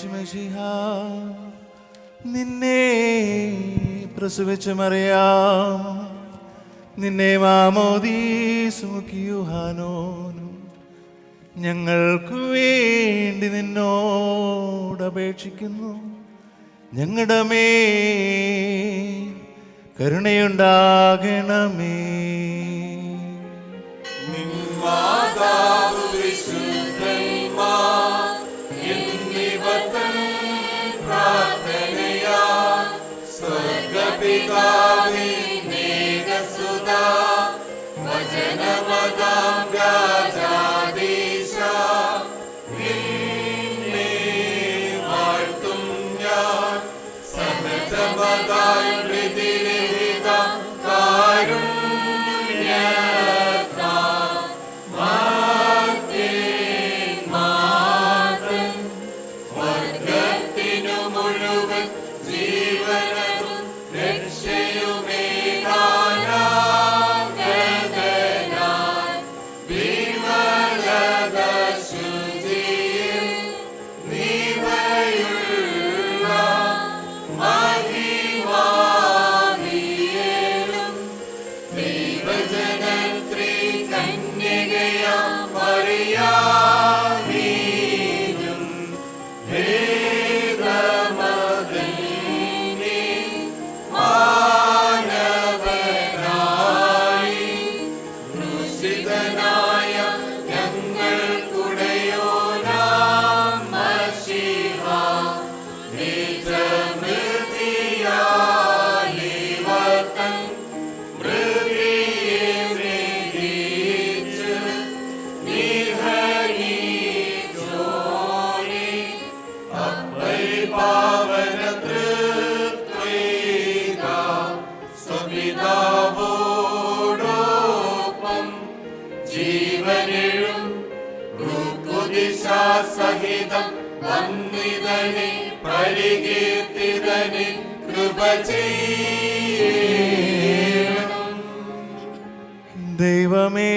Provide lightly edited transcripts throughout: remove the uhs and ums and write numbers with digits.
ഈശോമിശിഹാ, നിന്നെ പ്രസവിച്ച മറിയാം നിന്നെ മാമോദീസ മുക്കിയ യോഹന്നാനും ഞങ്ങൾക്ക് വേണ്ടി നിന്നോട് അപേക്ഷിക്കുന്നു. ഞങ്ങളുടെ മേൽ കരുണയുണ്ടാകണമേ. സഹിതം വന്ദിതനെ പരികീർത്തിതനെ കൃപ ചെയ്യണം. ദൈവമേ,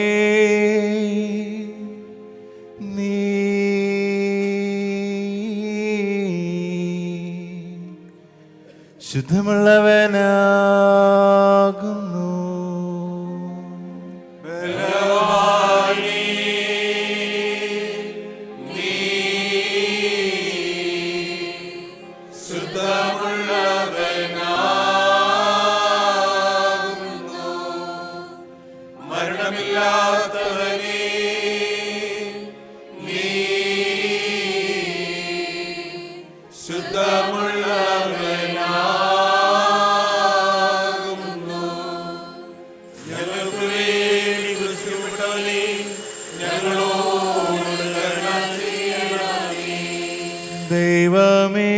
നീ ശുദ്ധമുള്ളവനാകുന്നു. ദൈവമേ,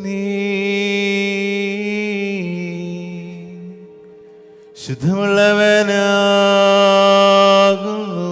നീ ശുദ്ധമുള്ളവനാകുന്നു.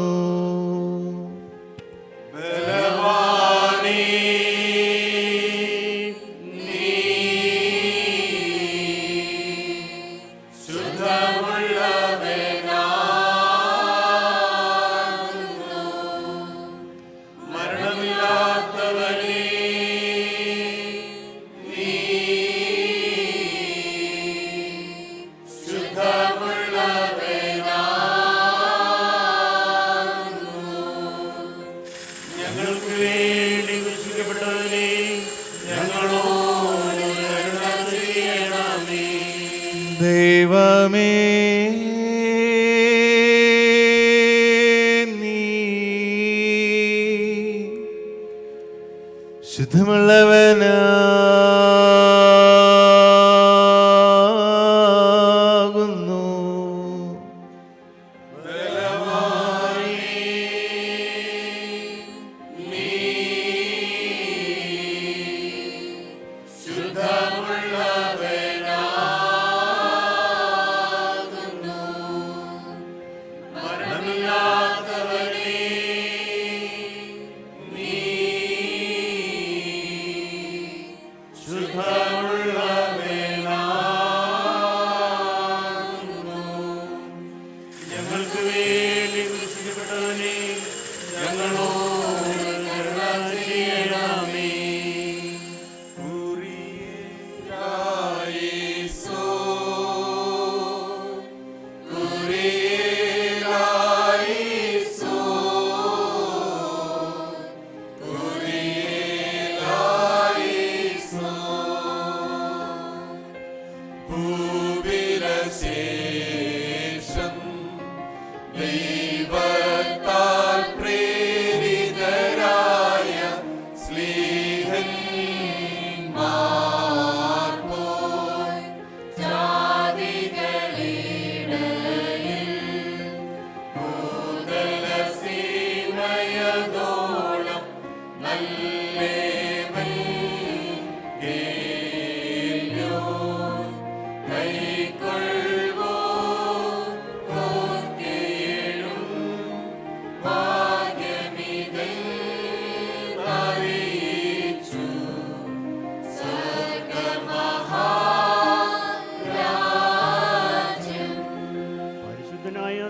ദൈവമേ, നീ ശുദ്ധമുള്ളവനാകുന്നു. ശുദ്ധമുള്ളവനാകുന്നു.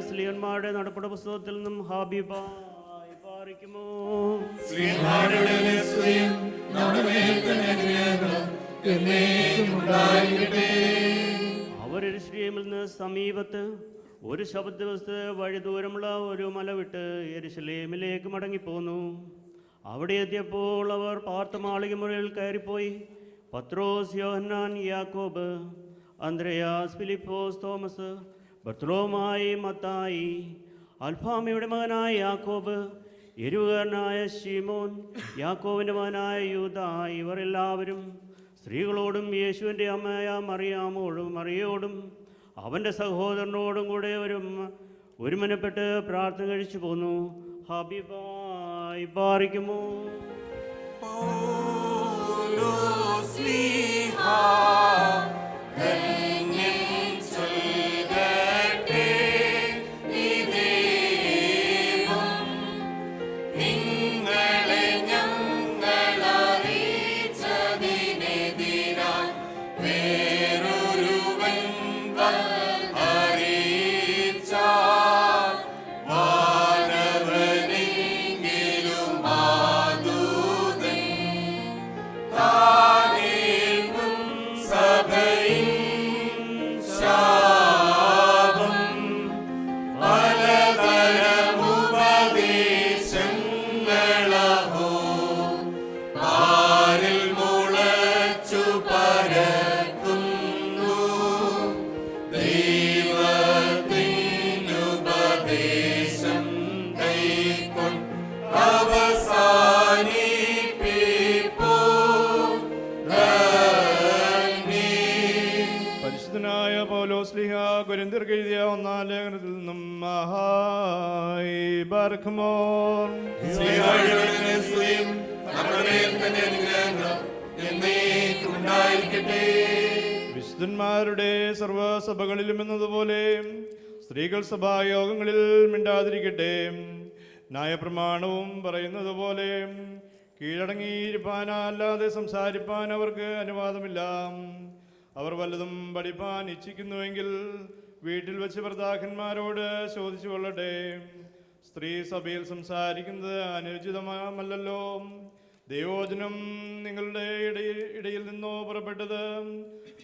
സ്ലീഹന്മാരുടെ നടപ്പുടെ പുസ്തകത്തിൽ നിന്നും ഹാബിബായി പാറിക്കുമോ. ശ്രീമാരുടെ സ്തുതിയും നമ്മുടെ മേൽ തന്നെ അനുഗ്രഹങ്ങളും എന്നേക്കും ഉണ്ടായിരിക്കട്ടെ. അവരൊരു ശ്രീമിൽ നിന്ന് സമീപത്ത് ഒരു ശബ്ദവസ്തു വഴി ദൂരമുള്ള ഒരു മല വിട്ട് യെരുശലേമിലേക്ക് മടങ്ങിപ്പോന്നു. അവിടെ എത്തിയപ്പോൾ അവർ പാർത്ത മാളിക മുറിയിൽ കയറിപ്പോയി. പത്രോസ്, യോഹന്നാൻ, യാക്കോബ്, അന്ത്രയാസ്, ഫിലിപ്പോസ്, തോമസ്, ബർത്തലോമായി, മത്തായി, അൽഫാമയുടെ മകനായ യാക്കോബ്, എരുവുകാരനായ ശീമോൻ, യാക്കോബിൻ്റെ മകനായ യൂദ, ഇവർ എല്ലാവരും സ്ത്രീകളോടും യേശുവിൻ്റെ അമ്മയായ മറിയോടും അവൻ്റെ സഹോദരനോടും കൂടെ ഒരുമനപ്പെട്ട് പ്രാർത്ഥന കഴിച്ചു പോന്നു. ഹബീബായി പാറിക്കുമോ. എഴുതിയ ഒന്നാം ലേഖനത്തിൽ നിന്നും മഹായി ബാർഖമോർ. വിശുദ്ധന്മാരുടെ സർവ്വസഭകളിലും എന്നതുപോലെ സ്ത്രീകൾ സഭായോഗങ്ങളിൽ മിണ്ടാതിരിക്കട്ടെ. ന്യായപ്രമാണവും പറയുന്നത് പോലെ കീഴടങ്ങിയിരിപ്പാൻ അല്ലാതെ സംസാരിപ്പാൻ അവർക്ക് അനുവാദമില്ല. അവർ വല്ലതും പഠിപ്പാൻ ഇച്ഛിക്കുന്നുവെങ്കിൽ വീട്ടിൽ വെച്ച് ഭർത്താക്കന്മാരോട് ചോദിച്ചു കൊള്ളട്ടെ. സ്ത്രീ സഭയിൽ സംസാരിക്കുന്നത് അനുചിതമല്ലല്ലോ. ദൈവവചനം നിങ്ങളുടെ ഇടയിൽ നിന്നോ പുറപ്പെട്ടത്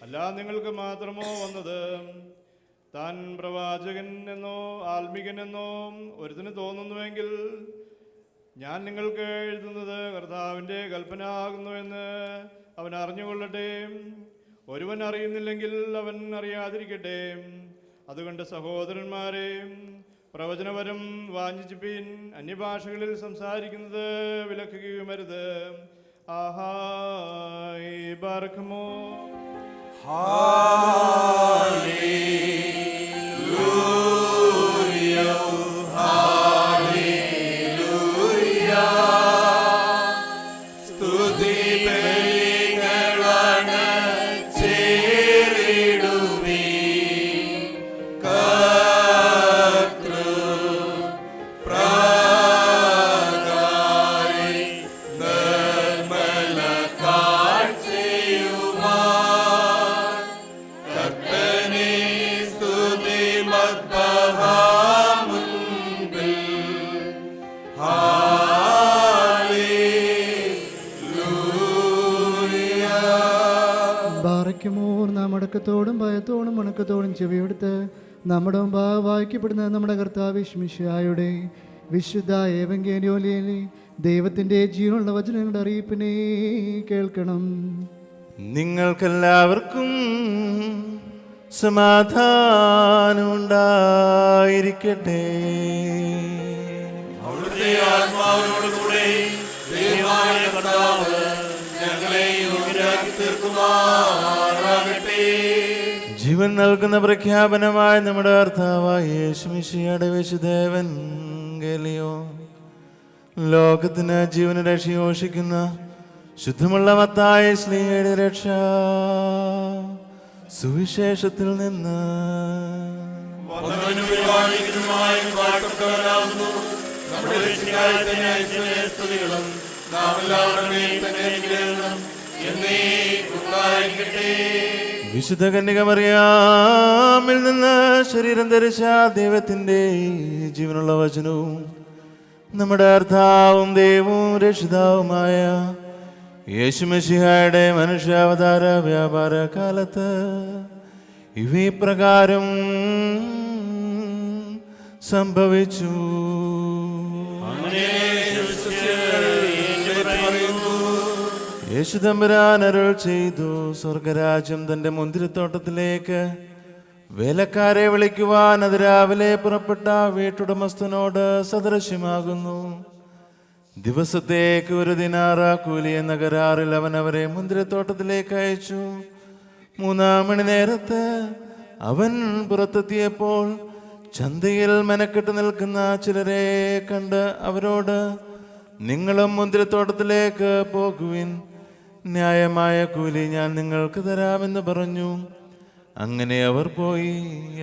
അല്ല നിങ്ങൾക്ക് മാത്രമോ വന്നത്. താൻ പ്രവാചകൻ എന്നോ ആത്മികൻ എന്നോ ഒരുത്തിന് തോന്നുന്നുവെങ്കിൽ ഞാൻ നിങ്ങൾക്ക് എഴുതുന്നത് കർത്താവിൻ്റെ കൽപ്പന ആകുന്നുവെന്ന് അവൻ അറിഞ്ഞുകൊള്ളട്ടെ. ഒരുവൻ അറിയുന്നില്ലെങ്കിൽ അവൻ അറിയാതിരിക്കട്ടെ. അതുകൊണ്ട് സഹോദരന്മാരെ, പ്രവചനപരം വാഞ്ചിപ്പിൻ. അന്യഭാഷകളിൽ സംസാരിക്കുന്നത് വിലക്കുകയുമരുത്. ആഹായി ബാർഖമോ. അടക്കത്തോടും ഭയത്തോടും വണക്കത്തോടും ചെവിയെടുത്ത് നമ്മുടെ മുമ്പാകെ വായിക്കപ്പെടുന്ന നമ്മുടെ കർത്താവ് മിശിഹായുടെ വിശുദ്ധ ഏവങ്കേലിയോനിലെ ദൈവത്തിൻ്റെ ജീവനുള്ള വചനങ്ങളുടെ അറിയിപ്പിനെ കേൾക്കണം. നിങ്ങൾക്കെല്ലാവർക്കും സമാധാനം ഉണ്ടായിരിക്കട്ടെ. അവിടുത്തെ ആത്മാവിനോടുകൂടെ ദൈവമായ കർത്താവ് ഞങ്ങളെ യോഗ്യരാക്കി തീർക്കുമാറാകട്ടെ. ജീവൻ നൽകുന്ന പ്രഖ്യാപനമായ നമ്മുടെ കർത്താവായ യേശു മിശിഹായുടെ വിശുദ്ധ ഏവങ്കേലിയോൻ ലോകത്തിന് ജീവന് രക്ഷയോഷിക്കുന്ന ശുദ്ധമുള്ള മത്തായി ശ്ലീഹയുടെ രക്ഷ സുവിശേഷത്തിൽ നിന്ന് വിശുദ്ധ കന്യകമറിയാമിൽ നിന്ന് ശരീരം ധരിച്ച ദൈവത്തിൻ്റെ ജീവനുള്ള വചനവും നമ്മുടെ കർത്താവും ദൈവവും രക്ഷിതാവുമായ യേശുമിശിഹായുടെ മനുഷ്യാവതാര വ്യാപാര കാലത്ത് ഇവപ്രകാരം സംഭവിച്ചു. യേശു തമ്പുരാൻ അരുൾ ചെയ്തു, സ്വർഗരാജ്യം തന്റെ മുന്തിരിത്തോട്ടത്തിലേക്ക് വേലക്കാരെ വിളിക്കുവാൻ അതിരാവിലെ പുറപ്പെട്ട വീട്ടുടമസ്ഥനോട് സദൃശ്യമാകുന്നു. ദിവസത്തേക്ക് 1 ദിനാറ കൂലി എന്ന കരാറിൽ അവൻ അവരെ മുന്തിരിത്തോട്ടത്തിലേക്ക് അയച്ചു. 3-ാം മണി നേരത്ത് അവൻ പുറത്തെത്തിയപ്പോൾ ചന്തയിൽ മെനക്കെട്ട് നിൽക്കുന്ന ചിലരെ കണ്ട് അവരോട്, നിങ്ങളും മുന്തിരിത്തോട്ടത്തിലേക്ക് പോകുവിൻ, ന്യായമായ കൂലി ഞാൻ നിങ്ങൾക്ക് തരാമെന്ന് പറഞ്ഞു. അങ്ങനെ അവർ പോയി.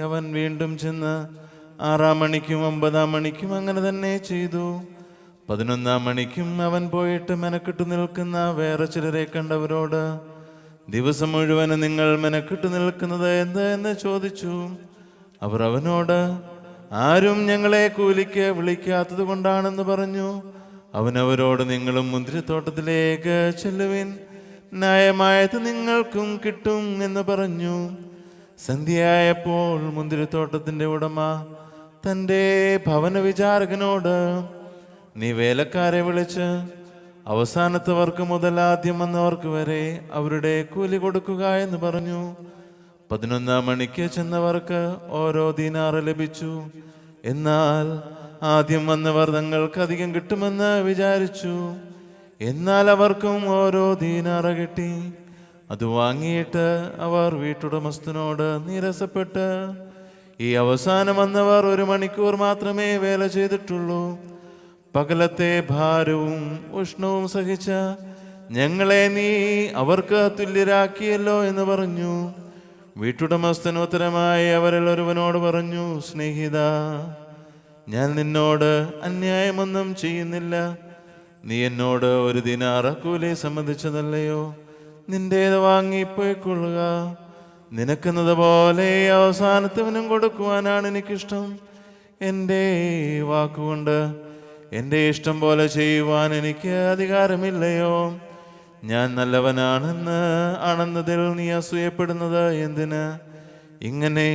അവൻ വീണ്ടും ചെന്ന് 6-ാം മണിക്കും 9-ാം മണിക്കും അങ്ങനെ തന്നെ ചെയ്തു. 11-ാം മണിക്കും അവൻ പോയിട്ട് മെനക്കെട്ട് നിൽക്കുന്ന വേറെ ചിലരെ കണ്ടവരോട്, ദിവസം മുഴുവൻ നിങ്ങൾ മെനക്കെട്ട് നിൽക്കുന്നത് എന്ത് എന്ന് ചോദിച്ചു. അവർ അവനോട്, ആരും ഞങ്ങളെ കൂലിക്ക് വിളിക്കാത്തത് കൊണ്ടാണെന്ന് പറഞ്ഞു. അവനവരോട്, നിങ്ങളും മുന്തിരിത്തോട്ടത്തിലേക്ക് ചെല്ലുവിൻ, ന്യായമായത് നിങ്ങൾക്കും കിട്ടും എന്ന് പറഞ്ഞു. സന്ധ്യയായപ്പോൾ മുന്തിരിത്തോട്ടത്തിൻ്റെ ഉടമ തൻ്റെ ഭവന വിചാരകനോട്, നീ വേലക്കാരെ വിളിച്ച് അവസാനത്തവർക്ക് മുതൽ ആദ്യം വന്നവർക്ക് വരെ അവരുടെ കൂലി കൊടുക്കുക എന്ന് പറഞ്ഞു. 11-ാം മണിക്ക് ചെന്നവർക്ക് ഓരോ ദീനാറ് ലഭിച്ചു. എന്നാൽ ആദ്യം വന്നവർ തങ്ങൾക്ക് അധികം കിട്ടുമെന്ന് വിചാരിച്ചു. എന്നാൽ അവർക്കും ഓരോ ദീനാറ് കിട്ടി. അത് വാങ്ങിയിട്ട് അവർ വീട്ടുടമസ്ഥനോട് നീരസപ്പെട്ട്, ഈ അവസാനം വന്നവർ 1 മണിക്കൂർ മാത്രമേ വേല ചെയ്തിട്ടുള്ളൂ. പകലത്തെ ഭാരവും ഉഷ്ണവും സഹിച്ച ഞങ്ങളെ നീ അവർക്ക് തുല്യരാക്കിയല്ലോ എന്ന് പറഞ്ഞു. വീട്ടുടമസ്ഥൻ ഉത്തരമായി അവരിൽ ഒരുവനോട് പറഞ്ഞു, സ്നേഹിത, ഞാൻ നിന്നോട് അന്യായമൊന്നും ചെയ്യുന്നില്ല. നീ എന്നോട് 1 ദിനാറ കൂലി സമ്മതിച്ചതല്ലയോ? നിന്റേത് വാങ്ങിപ്പോയിക്കൊള്ളുക. നിനക്കെന്നതുപോലെ അവസാനത്തവനും കൊടുക്കുവാനാണ് എനിക്കിഷ്ടം. എൻ്റെ വാക്കുകൊണ്ട് എൻ്റെ ഇഷ്ടം പോലെ ചെയ്യുവാൻ എനിക്ക് അധികാരമില്ലയോ? ഞാൻ നല്ലവനാണെന്നതിൽ നീ അസൂയപ്പെടുന്നത് എന്തിന്? ഇങ്ങനെ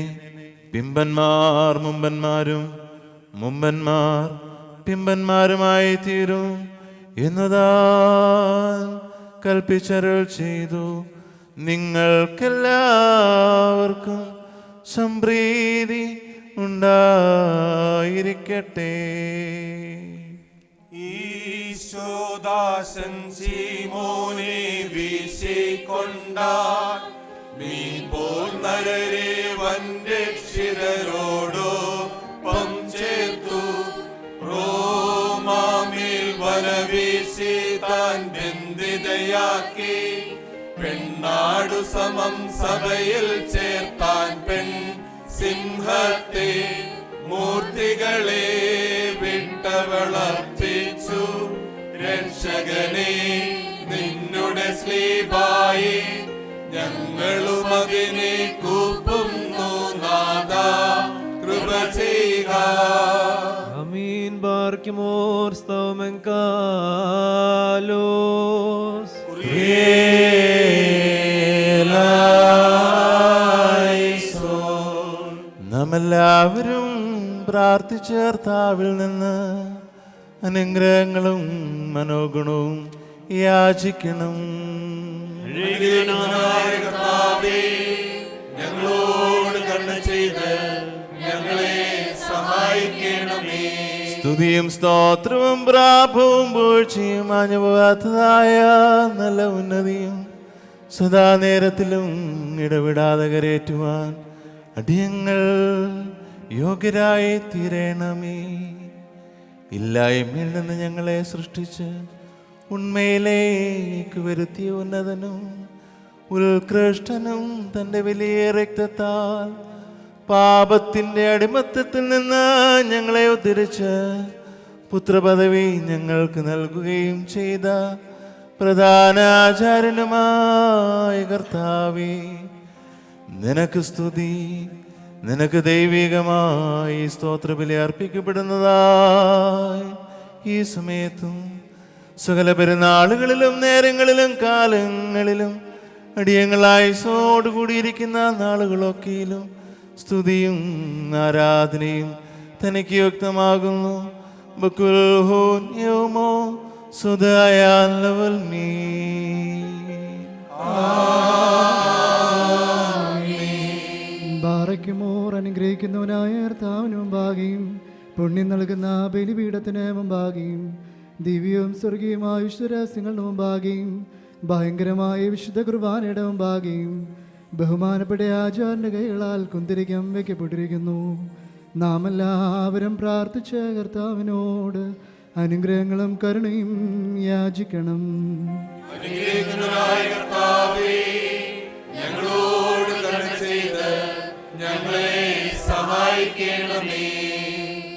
പിമ്പന്മാർ മുമ്പന്മാരും മുമ്പന്മാർ പിമ്പന്മാരുമായി തീരും എന്നതാൻ കൽപ്പിച്ചരുൾ ചെയ്തു. നിങ്ങൾക്കെല്ലാവർക്കും സംപ്രീതി ഉണ്ടായിരിക്കട്ടെ. ഈശോദാസൻ സീമോനെ വീശിക്കൊണ്ടാൻ മീൻ പോൽ നരരെ വൻരക്ഷിതരോടൊപ്പം ചേർത്തു. റോമാമിൽ വലവീശി താൻ ബന്ധിതയാക്കി. പെണ്ണാടു സമം സഭയിൽ ചേർത്താൻ പെൺ സിംഹത്തെ മൂർത്തികളെ വിട്ടവളർപ്പിച്ചു. രക്ഷകനെ നിന്നുടെ സ്ലീബായി ഞങ്ങളും അതിനെ കൂപ്പുന്നു. നാഥാ കൃപ ചെയ്യുക. Amin barkimor stamen kalos. നാമെല്ലാവരും പ്രാർത്ഥിച്ചേർത്താവിൽ നിന്ന് അനുഗ്രഹങ്ങളും മനോഗുണവും യാചിക്കണം. ഞങ്ങളോട് കരുണ ചെയ്ത് ഞങ്ങളെ സഹായിക്കണമേ. സ്തുതിയും സ്തോത്രവും പ്രാപവും പൂഴ്ചയും മാഞ്ഞുപോകാത്തതായ നല്ല ഉന്നതിയും സദാ നേരത്തിലും ഇടവിടാതെ കരേറ്റുവാൻ അടിയങ്ങൾ യോഗ്യരായി തീരണമേ. ഇല്ലായ്മയിൽ നിന്ന് ഞങ്ങളെ സൃഷ്ടിച്ച് ഉണ്മയിലേക്ക് വരുത്തിയ ഉന്നതനും ഉത്കൃഷ്ടനും തൻ്റെ വലിയ രക്തത്താൽ പാപത്തിൻ്റെ അടിമത്തത്തിൽ നിന്ന് ഞങ്ങളെ ഉദ്ധരിച്ച് പുത്രപദവി ഞങ്ങൾക്ക് നൽകുകയും ചെയ്ത പ്രധാനാചാര്യനുമായ കർത്താവേ, നിനക്ക് സ്തുതി. നിനക്ക് ദൈവികമായി സ്തോത്രബലി അർപ്പിക്കപ്പെടുന്നതായി ഈ സമയത്തും സകല പെരുന്നാളുകളിലും നേരങ്ങളിലും കാലങ്ങളിലും അടിയങ്ങളായുസോടുകൂടിയിരിക്കുന്ന നാളുകളൊക്കെയിലും സ്തുതിയും ആരാധനയും തനിക്ക് യുക്തമാകുന്നു. ബക്കുൽഹോന്യമോ സുദായാൽ മീ ബാറയ്ക്കുമോർ അനുഗ്രഹിക്കുന്നവനായ കർത്താവിന് മുമ്പാകെയും പുണ്യം നൽകുന്ന ബലിപീഠത്തിന് മുമ്പാകെയും ദിവ്യവും സ്വർഗീയമായ വിശുദ്ധരഹസ്യങ്ങളുടെ മുമ്പാകെയും ഭയങ്കരമായ വിശുദ്ധ കുർബാനയുടെ മുമ്പാകെയും ബഹുമാനപ്പെട്ട ആചാര്യന്റെ കൈകളാൽ കുന്തിരിക്കം വയ്ക്കപ്പെട്ടിരിക്കുന്നു. നാം എല്ലാവരും പ്രാർത്ഥിച്ച കർത്താവിനോട് അനുഗ്രഹങ്ങളും കരുണയും യാചിക്കണം. അനുഗ്രഹിക്കുന്നവനായ കർത്താവേ, ഞങ്ങളോട് കരുണ ചെയ്ത് ഞങ്ങളെ സഹായിക്കണമേ.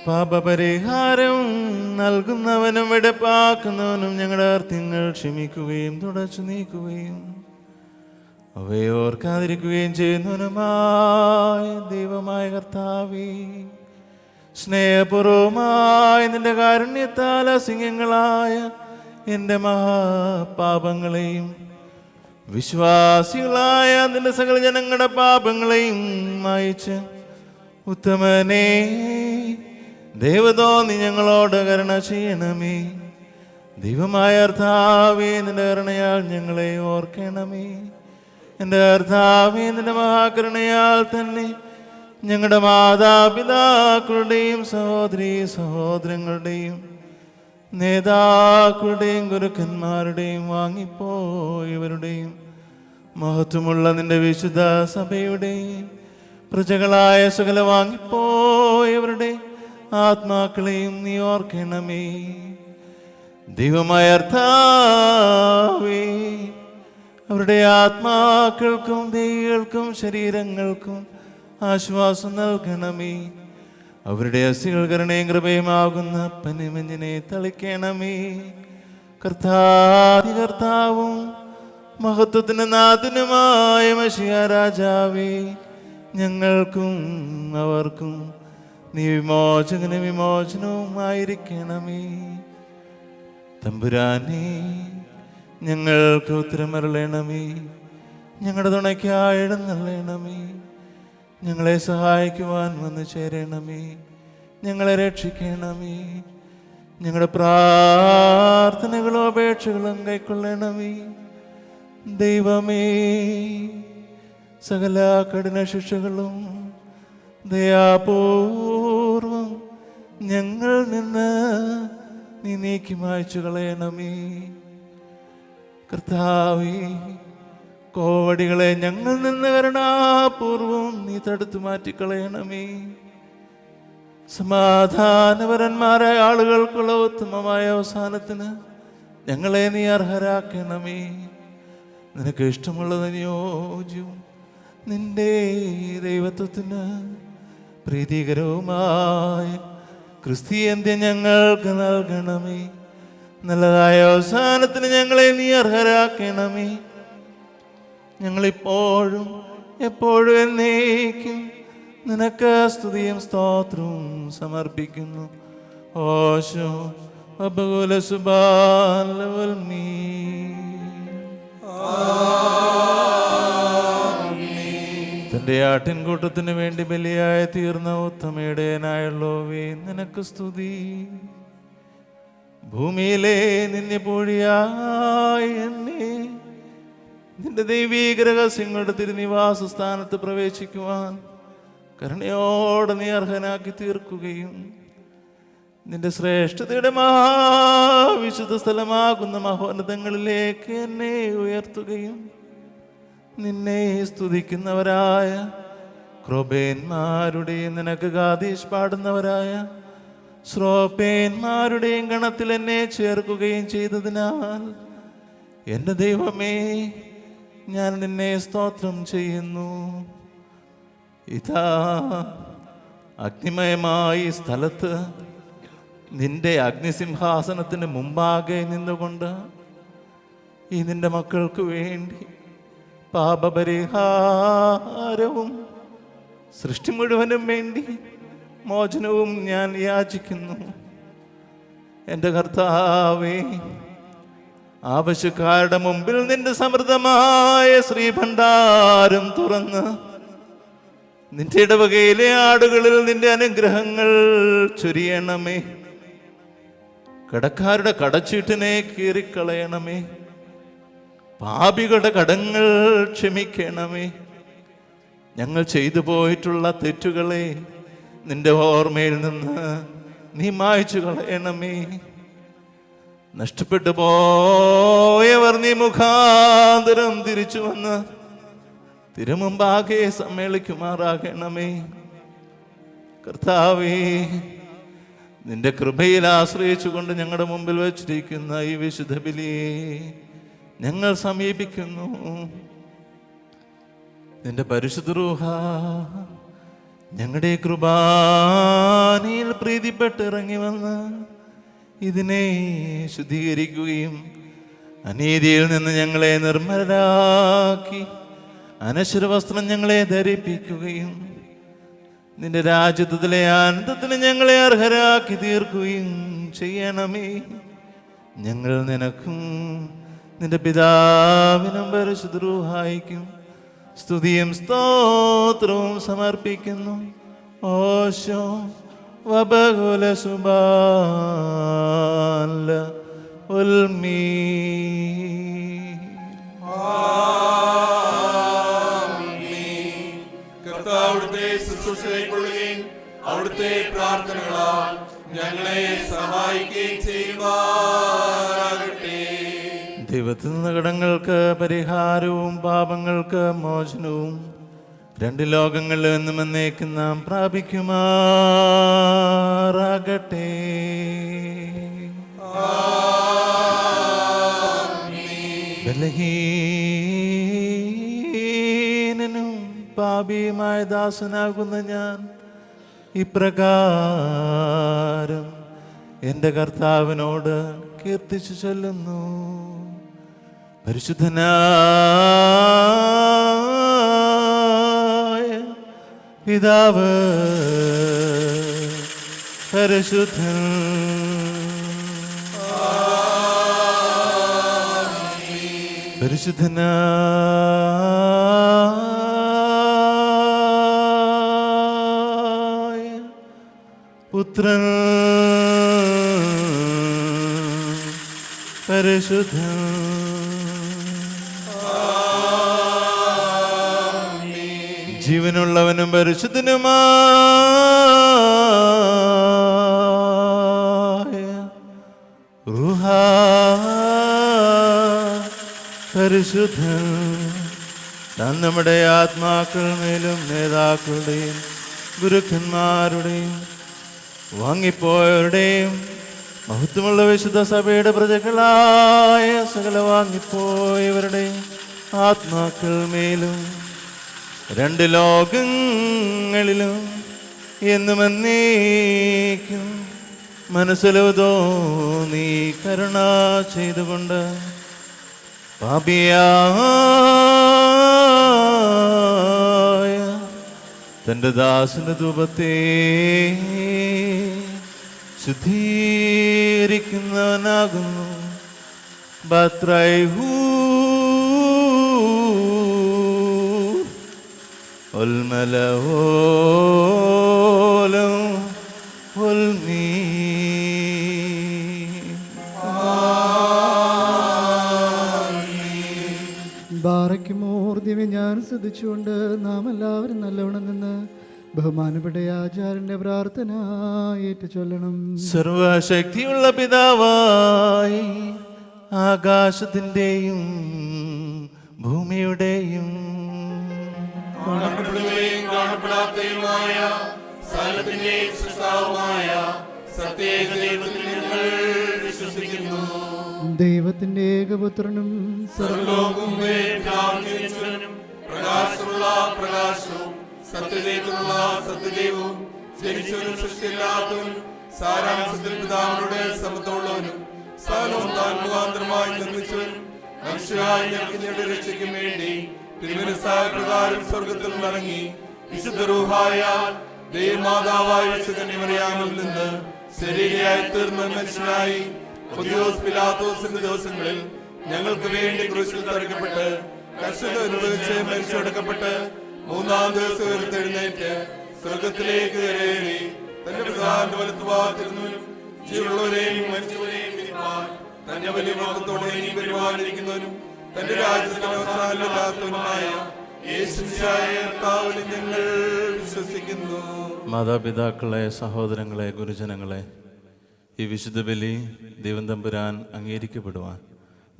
പാപപരിഹാരം നൽകുന്നവനും വെടിപ്പാക്കുന്നവനും ഞങ്ങളുടെ അർത്ഥങ്ങൾ ക്ഷമിക്കുകയും തുടച്ചു നീക്കുകയും അവയോർക്കാതിരിക്കുകയും ചെയ്യുന്നവനുമായ ദൈവമായ കർത്താവേ, സ്നേഹപൂർവമായ നിന്റെ കാരുണ്യത്താൽ അസിംഗങ്ങളായ എൻ്റെ മഹാപാപങ്ങളെയും വിശ്വാസികളായ നിന്റെ സകല ജനങ്ങളുടെ പാപങ്ങളെയും മായിച്ച് ഉത്തമനേ ദൈവതോന്നി ഞങ്ങളോട് കരുണ ചെയ്യണമേ. ദൈവമായ കർത്താവേ, നിന്റെ കരുണയാൽ ഞങ്ങളെ ഓർക്കണമേ. എൻ്റെ കർത്താവേ, നിന്റെ മഹാകരുണയാൽ തന്നെ ഞങ്ങളുടെ മാതാപിതാക്കളുടെയും സഹോദരീ സഹോദരങ്ങളുടെയും നേതാക്കളുടെയും ഗുരുക്കന്മാരുടെയും വാങ്ങിപ്പോയവരുടെയും മഹത്വമുള്ള നിന്റെ വിശുദ്ധ സഭയുടെയും പ്രജകളായ സകല വാങ്ങിപ്പോയവരുടെ ആത്മാക്കളെയും നീ ഓർക്കണമേ. ദൈവമായ കർത്താവേ, അവരുടെ ആത്മാക്കൾക്കും ദേഹികൾക്കും ശരീരങ്ങൾക്കും ആശ്വാസം നൽകണമേ. അവരുടെ അസ്ഥികൾ കരുണയും കൃപയുമാകുന്ന പനിമഞ്ഞിനെ തളിക്കണമേ. കർത്താവും മഹത്വത്തിന് നാഥനുമായ മശിഹാ രാജാവേ, ഞങ്ങൾക്കും അവർക്കും നീ വിമോചകനും വിമോചനവുമായിരിക്കണമേ. തമ്പുരാനേ, ഞങ്ങൾക്ക് ഉത്തരമരുളണമേ. ഞങ്ങളുടെ തുണയ്ക്കായി എഴുന്നള്ളണമേ. ഞങ്ങളെ സഹായിക്കുവാൻ വന്നു ചേരണമേ. ഞങ്ങളെ രക്ഷിക്കണമേ. ഞങ്ങളുടെ പ്രാർത്ഥനകളും അപേക്ഷകളും കൈക്കൊള്ളണമേ. ദൈവമേ, സകല കഠിന ശിക്ഷകളും ദയാപൂർവം ഞങ്ങൾ നിന്ന് നീ നീക്കി മായ്ച്ചു കളയണമേ. കർത്താവേ, കോവടികളെ ഞങ്ങൾ നിന്ന് കരുണാപൂർവം നീ തടുത്തു മാറ്റിക്കളയണമേ. സമാധാനപരന്മാരായ ആളുകൾക്കുള്ള ഉത്തമമായ അവസാനത്തിന് ഞങ്ങളെ നീ അർഹരാക്കണമേ. നിനക്ക് ഇഷ്ടമുള്ളത് അനുയോജ്യവും നിന്റെ ദൈവത്വത്തിന് പ്രീതികരവുമായ ക്രിസ്തീയന്ത്യം ഞങ്ങൾക്ക് നൽകണമേ. നല്ലതായ അവസാനത്തിന് ഞങ്ങളെ നീ അർഹരാക്കണമേ. ഞങ്ങളിപ്പോഴും എപ്പോഴും എന്നേക്കും നിനക്ക് സ്തുതിയും സ്തോത്രവും സമർപ്പിക്കുന്നു. ഓശോ അബകുല സുബാലവൽമീ. തന്റെ ആട്ടിൻകൂട്ടത്തിന് വേണ്ടി ബലിയായി തീർന്ന ഉത്തമയുടേനായുള്ളോവേ, നിനക്ക് സ്തുതി. ഭൂമിയിലെ നിന്യപൂഴിയായി എന്നെ നിന്റെ ദൈവീക രഹസ്യങ്ങളുടെ തിരുനിവാസ സ്ഥാനത്ത് പ്രവേശിക്കുവാൻ കരുണയോടെ നീ അർഹനാക്കി തീർക്കുകയും നിന്റെ ശ്രേഷ്ഠതയുടെ മഹാവിശുദ്ധ സ്ഥലമാകുന്ന മഹോന്നതങ്ങളിലേക്ക് എന്നെ ഉയർത്തുകയും നിന്നെ സ്തുതിക്കുന്നവരായ ക്രോബേന്മാരുടെയും നിനക്ക് ഗാദീഷ് പാടുന്നവരായ ശ്രോപേന്മാരുടെയും ഗണത്തിൽ എന്നെ ചേർക്കുകയും ചെയ്തതിനാൽ എൻ്റെ ദൈവമേ, ഞാൻ നിന്നെ സ്തോത്രം ചെയ്യുന്നു. ഇതാ അഗ്നിമയമായി സ്ഥലത്ത് നിന്റെ അഗ്നിസിംഹാസനത്തിന് മുമ്പാകെ നിന്നുകൊണ്ട് ഈ നിന്റെ മക്കൾക്ക് വേണ്ടി പാപപരിഹാരവും സൃഷ്ടി മുഴുവനും വേണ്ടി മോചനവും ഞാൻ യാചിക്കുന്നു. എൻ്റെ കർത്താവേ, ആവശ്യക്കാരുടെ മുമ്പിൽ നിന്റെ സമൃദ്ധമായ ശ്രീഭണ്ഡാരം തുറന്ന് നിന്റെ ഇടവകയിലെ ആടുകളിൽ നിന്റെ അനുഗ്രഹങ്ങൾ ചൊരിയണമേ. കടക്കാരുടെ കടച്ചീട്ടിനെ കീറിക്കളയണമേ. പാപികളുടെ കടങ്ങൾ ക്ഷമിക്കണമേ. ഞങ്ങൾ ചെയ്തു പോയിട്ടുള്ള തെറ്റുകളെ നിന്റെ ഓർമ്മയിൽ നിന്ന് നീ മായ്ച്ചു കളയണമേ. നഷ്ടപ്പെട്ടു പോയവർ നീ മുഖാന്തരം തിരിച്ചു വന്ന് തിരുമുമ്പാകെ സമ്മേളിക്കുമാറാകണമേ. കർത്താവേ, നിന്റെ കൃപയിൽ ആശ്രയിച്ചുകൊണ്ട് ഞങ്ങളുടെ മുമ്പിൽ വച്ചിരിക്കുന്ന ഈ വിശുദ്ധ ബലിയെ ഞങ്ങൾ സമീപിക്കുന്നു. നിന്റെ പരിശുദ്ധ റൂഹ ഞങ്ങളുടെ കൃപാനയിൽ പ്രീതിപ്പെട്ട് ഇറങ്ങി വന്ന് ഇതിനെ ശുദ്ധീകരിക്കുകയും അനീതിയിൽ നിന്ന് ഞങ്ങളെ നിർമ്മലരാക്കി അനശ്വര വസ്ത്രം ഞങ്ങളെ ധരിപ്പിക്കുകയും നിന്റെ രാജ്യത്തിലെ ആനന്ദത്തിന് ഞങ്ങളെ അർഹരാക്കി തീർക്കുകയും ചെയ്യണമേ. ഞങ്ങൾ നിനക്കും നിന്റെ പിതാവിനും പരിശുദ്ധ റൂഹായിക്കും സ്തുതിയും സ്തോത്രവും സമർപ്പിക്കുന്നു. ഓശോ വബകുല സുബാല ഉൽമീ. കർത്താവിടുത്തെ ശുശ്രൂഷയിൽക്കൊള്ളുകയും അവിടുത്തെ പ്രാർത്ഥനകളാൽ ഞങ്ങളെ സഹായിക്കുകയും ചെയ്യുമാറാകട്ടെ. ദൈവത്തിൽ നിന്ന് കടങ്ങൾക്ക് പരിഹാരവും പാപങ്ങൾക്ക് മോചനവും രണ്ട് ലോകങ്ങളിൽ നിന്നും എന്നേക്കും നാം പ്രാപിക്കുമാറാകട്ടെ. ബലഹീനനും പാപിയുമായ ദാസനാകുന്ന ഞാൻ ഇപ്രകാരം എൻ്റെ കർത്താവിനോട് കീർത്തിച്ചു ചൊല്ലുന്നു. പരിശുദ്ധനായ പിതാവ്, പരിശുദ്ധൻ, പരിശുദ്ധനായ പുത്രൻ, പരിശുദ്ധൻ. ജീവനുള്ളവനും പരിശുദ്ധനുമായ റൂഹ പരിശുദ്ധൻ താൻ നമ്മുടെ ആത്മാക്കൾ മേലും നേതാക്കളുടെയും ഗുരുക്കന്മാരുടെയും വാങ്ങിപ്പോയവരുടെയും മഹത്വമുള്ള വിശുദ്ധ സഭയുടെ പ്രജകളായ സകല വാങ്ങിപ്പോയവരുടെയും ആത്മാക്കൾ മേലും രണ്ട് ലോകങ്ങളിലും എന്നും എന്നേക്കും മനസ്സിലോ നീ കരുണ ചെയ്തുകൊണ്ട് പാപിയായ തൻ്റെ ദാസന്റെ ധൂപത്തെ ശുദ്ധീകരിക്കുന്നവനാകുന്നു. ബത്രൈഹൂ ഉൽമലഹോലം ഉൽമീ. ബാറയ്ക്കുമോർ ദിവ്യം ഞാൻ ശ്രദ്ധിച്ചുകൊണ്ട് നാം എല്ലാവരും നല്ലവണ്ണം നിന്ന് ബഹുമാനപ്പെട്ട ആചാര്യന്റെ പ്രാർത്ഥന ഏറ്റു ചൊല്ലണം. സർവശക്തിയുള്ള പിതാവായി ആകാശത്തിൻ്റെയും ഭൂമിയുടെയും കാണപ്പെടുകയും കാണപ്പെടാത്തതുമായ സകലത്തിന്റെയും സൃഷ്ടാവുമായ സത്യേക ദൈവത്തിൽ ഞങ്ങൾ വിശ്വസിക്കുന്നു. ദൈവത്തിന്റെ ഏകപുത്രനും സർവ്വലോകവും പ്രകാശമുള്ള പ്രകാശവും സത്യദൈവമുള്ള സത്യദൈവവും ജനിച്ചവനും സൃഷ്ടിയില്ലാത്തവനും സാരാംശത്തിൽ പിതാവിനോട് സമത്വമുള്ളവനും സകലവും താൻ മുഖാന്തരമായി നിർമ്മിച്ചവനും മനുഷ്യരായി ഞങ്ങൾക്ക് രക്ഷയ്ക്കും വേണ്ടി തിരുമനസ്സായ പ്രകാരം സ്വർഗത്തിൽ നിന്നിറങ്ങി വിശുദ്ധ റൂഹായാൽ ദൈവമാതാവായ വിശുദ്ധനിമറിയാമിൽ നിന്ന് ശരീരയായി തീർന്ന മനുഷ്യനായി പൊന്തിയോസ് പിലാത്തോസിന്റെ ദിവസങ്ങളിൽ ഞങ്ങൾക്ക് വേണ്ടി ക്രൂശിൽ തറയ്ക്കപ്പെട്ട് കഷ്ടത അനുഭവിച്ച് മരിച്ചടക്കപ്പെട്ട് മൂന്നാം ദിവസം ഉയർത്തെഴുന്നേറ്റ് സ്വർഗത്തിലേക്ക് കയറി തന്റെ പിതാവിന്റെ വലത്തുഭാഗത്തിരുന്നവനും ജീവനുള്ളവരെയും മരിച്ചവരെയും വിധിപ്പാൻ തന്റെ വലിയ മുഖത്തോടെ ഇനി വരുവാനിരിക്കുന്നവനും തന്റെ രാജ്യത്തിന് അവസാനമില്ലാത്തവനുമായ യേശുവിനായ കർത്താവിൽ ഞങ്ങൾ വിശ്വസിക്കുന്നു. മാതാപിതാക്കളെ, സഹോദരങ്ങളെ, ഗുരുജനങ്ങളെ, ഈ വിശുദ്ധ ബലി ദൈവം തമ്പുരാൻ അംഗീകരിക്കപ്പെടുവാൻ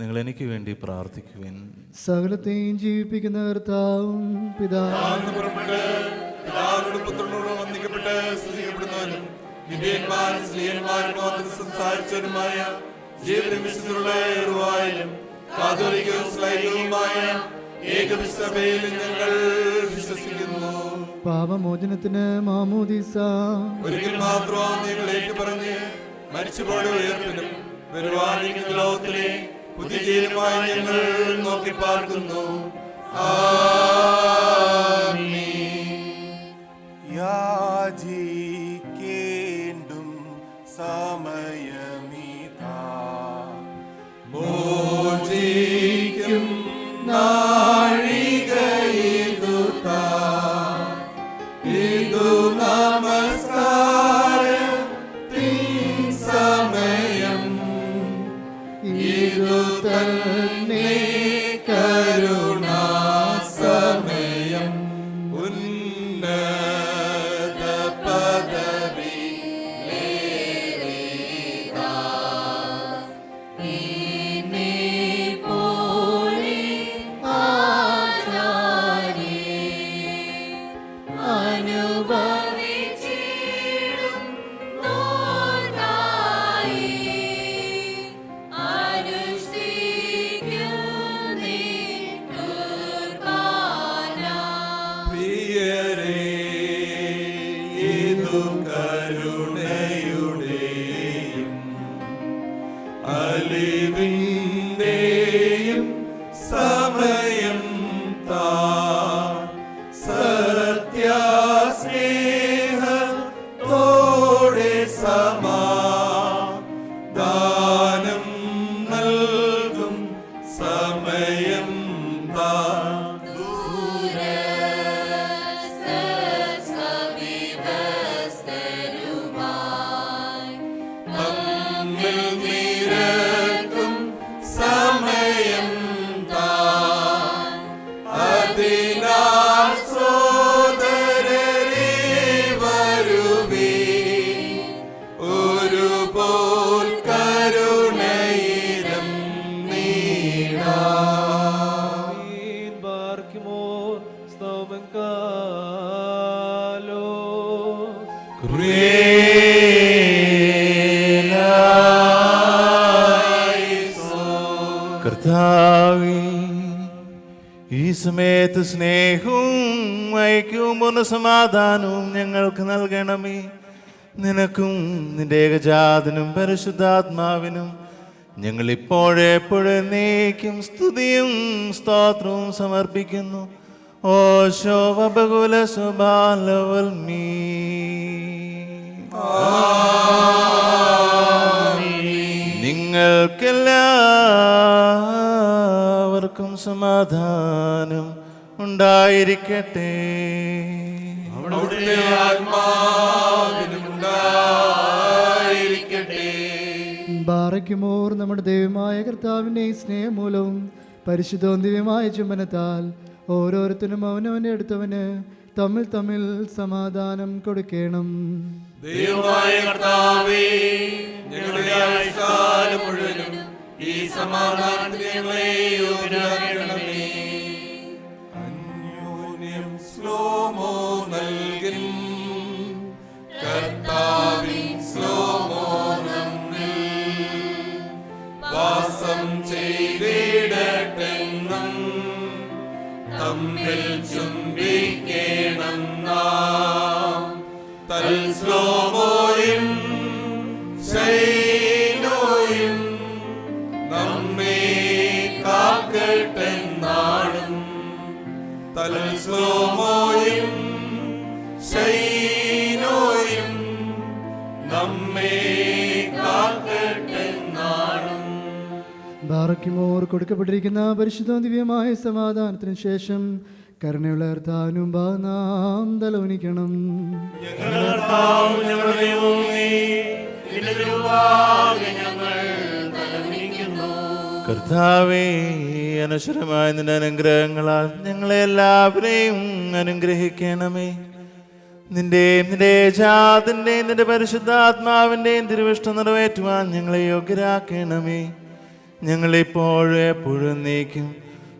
നിങ്ങൾ എനിക്ക് വേണ്ടി പ്രാർത്ഥിക്കുവിൻ. സകലത്തെയും ജീവിപ്പിക്കുന്ന കർത്താവും പിതാവും പുറപ്പെട്ട് പിതാവിനോട് പുത്രനോട് വന്ദിക്കപ്പെട്ട് സ്തുതിക്കപ്പെടുന്നവനും നിബിയന്മാർ സ്ത്രീയന്മാരും സംസാരിച്ചവരുമായ ജീവിതം വിശുദ്ധരുടെ ഏറുവായാലും കാതോലികവും സ്ലൈകവുമായ ഏകവിസഭയിൽ ഞങ്ങൾ വിശ്വസിക്കുന്നു. പാപമോചനത്തിന് മാമോദീസ ഒരിക്കൽ മാത്രം നിങ്ങൾ ഏറ്റുപറഞ്ഞ് മരിച്ചുപോയ ഉയർപ്പിനും വരുവാനിരിക്കുന്ന ലോകത്തിലെ പുതിയ ജീവനുമായി ഞങ്ങൾ നോക്കി പാർക്കുന്നു. യാചിക്കേണ്ടും സമയമീതാ മോചിക്കും നാഴികയിതുതാ ഇതു നമസ്കാരത്തിൻ സമയം ഇതു തന്നെ കരുണാ സമയം ഉന്നത പദവി കരുണയുടെയും അലിവിന്റെയും സമയം സത്യസ്നേഹത്തോടെ സമാധാനം നൽകും സമയം കർത്താവേ, ഈ സമയത്ത് സ്നേഹവും ഐക്യവും പൂർണ്ണ സമാധാനവും ഞങ്ങൾക്ക് നൽകണമേ. നിനക്കും നിന്റെ ഏകജാതനും പരിശുദ്ധാത്മാവിനും ഞങ്ങൾ ഇപ്പോഴെപ്പോഴേക്കും സ്തുതിയും സ്തോത്രവും സമർപ്പിക്കുന്നു. ഓശോ വബകുല സുബാലവൽമീ. നിങ്ങൾക്കെല്ലാവർക്കും സമാധാനം ഉണ്ടായിരിക്കട്ടെ. അവിടുത്തെ ആത്മാവിനും ഉണ്ടായിരിക്കട്ടെ. ബാറയ്ക്കുമോർ നമ്മുടെ ദൈവമായ കർത്താവിൻ്റെ സ്നേഹമൂലവും പരിശുദ്ധവും ദിവ്യമായ ചുംബനത്താൽ ഓരോരുത്തരും അവനവൻ്റെ അടുത്തവന് തമ്മിൽ തമ്മിൽ സമാധാനം കൊടുക്കണം. ദൈവമായ കർത്താവേ, ഞങ്ങളുടെ ആയുഷ്കാലം മുഴുവനും ഈ സമാധാനത്തിന് ഞങ്ങളെ യോഗ്യരാക്കണമേ. അന്യോന്യം ശ്ലോമോ നൽകിൻ കർത്താവിൻ ശ്ലോമോ നമ്മിൽ വാസം ചെയ്തിടട്ടെന്നും തമ്മിൽ ചുംബിക്കണം നാം. തൽശ്ലോമോയും ശൈലോയും നമ്മെ കാക്കട്ടെന്നാളും സ്ലോമോയും ശൈനോയും നമ്മെ കാക്കട്ടെ നാളും. ബാറയ്ക്കുമോർ കൊടുക്കപ്പെട്ടിരിക്കുന്ന പരിശുദ്ധ ദിവ്യമായ സമാധാനത്തിന് ശേഷം കരുണയുള്ള കർത്താവിന് മുമ്പാകെ നാം തലവനിക്കണം. ഞങ്ങളുടെ കർത്താവും ഞങ്ങളുടെ ദൈവവും നീ, നിന്റെ തിരുമുമ്പാകെ ഞങ്ങൾ തലകുനിക്കുന്നു. കർത്താവേ, അനശ്വരമായ നിന്റെ അനുഗ്രഹങ്ങളാൽ ഞങ്ങളെ എല്ലാവരെയും അനുഗ്രഹിക്കണമേ. നിന്റെ ജാതിൻ്റെയും നിന്റെ പരിശുദ്ധാത്മാവിൻ്റെയും തിരുവിഷ്ടം നിറവേറ്റുവാൻ ഞങ്ങളെ യോഗ്യരാക്കണമേ. ഞങ്ങളിപ്പോഴും എപ്പോഴും നീക്കും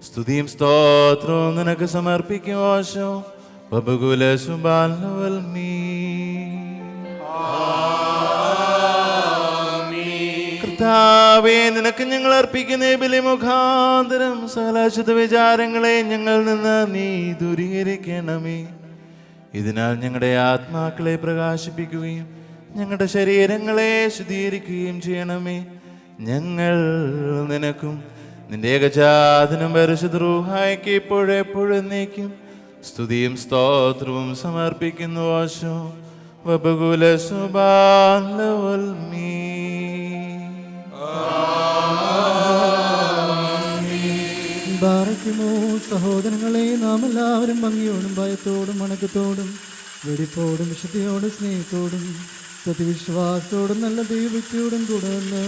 സ്തുതിയും സ്തോത്രവും നിനക്ക് സമർപ്പിക്കും. ഓശോ ബബുകുല സുബാലവൽമീ. കർത്താവേ, നിനക്ക് ഞങ്ങൾ അർപ്പിക്കുന്ന ബലി മുഖാന്തരം സകല അശുദ്ധ വിചാരങ്ങളെ ഞങ്ങളിൽ നിന്ന് നീ ദൂരീകരിക്കണമേ. ഇതിനാൽ ഞങ്ങളുടെ ആത്മാക്കളെ പ്രകാശിപ്പിക്കുകയും ഞങ്ങളുടെ ശരീരങ്ങളെ ശുദ്ധീകരിക്കുകയും ചെയ്യണമേ. ഞങ്ങൾ നിനക്കും നിന്റെ ഏകജാതനും പരിശുദ്ധ റൂഹായ്ക്ക് ഇപ്പോഴെപ്പോഴും നീക്കും സ്തുതിയും സ്തോത്രവും സമർപ്പിക്കുന്നു. ഓശോ വബകുല സുബാലവൽമീ. ബാറയ്ക്കുമോ സഹോദരങ്ങളെ, നാം എല്ലാവരും ഭംഗിയോടും ഭയത്തോടും വണക്കത്തോടും വെടിപ്പോടും വിശുദ്ധിയോടും സ്നേഹത്തോടും സത്യവിശ്വാസത്തോടും നല്ല ദൈവഭക്തിയോടും തുടർന്ന്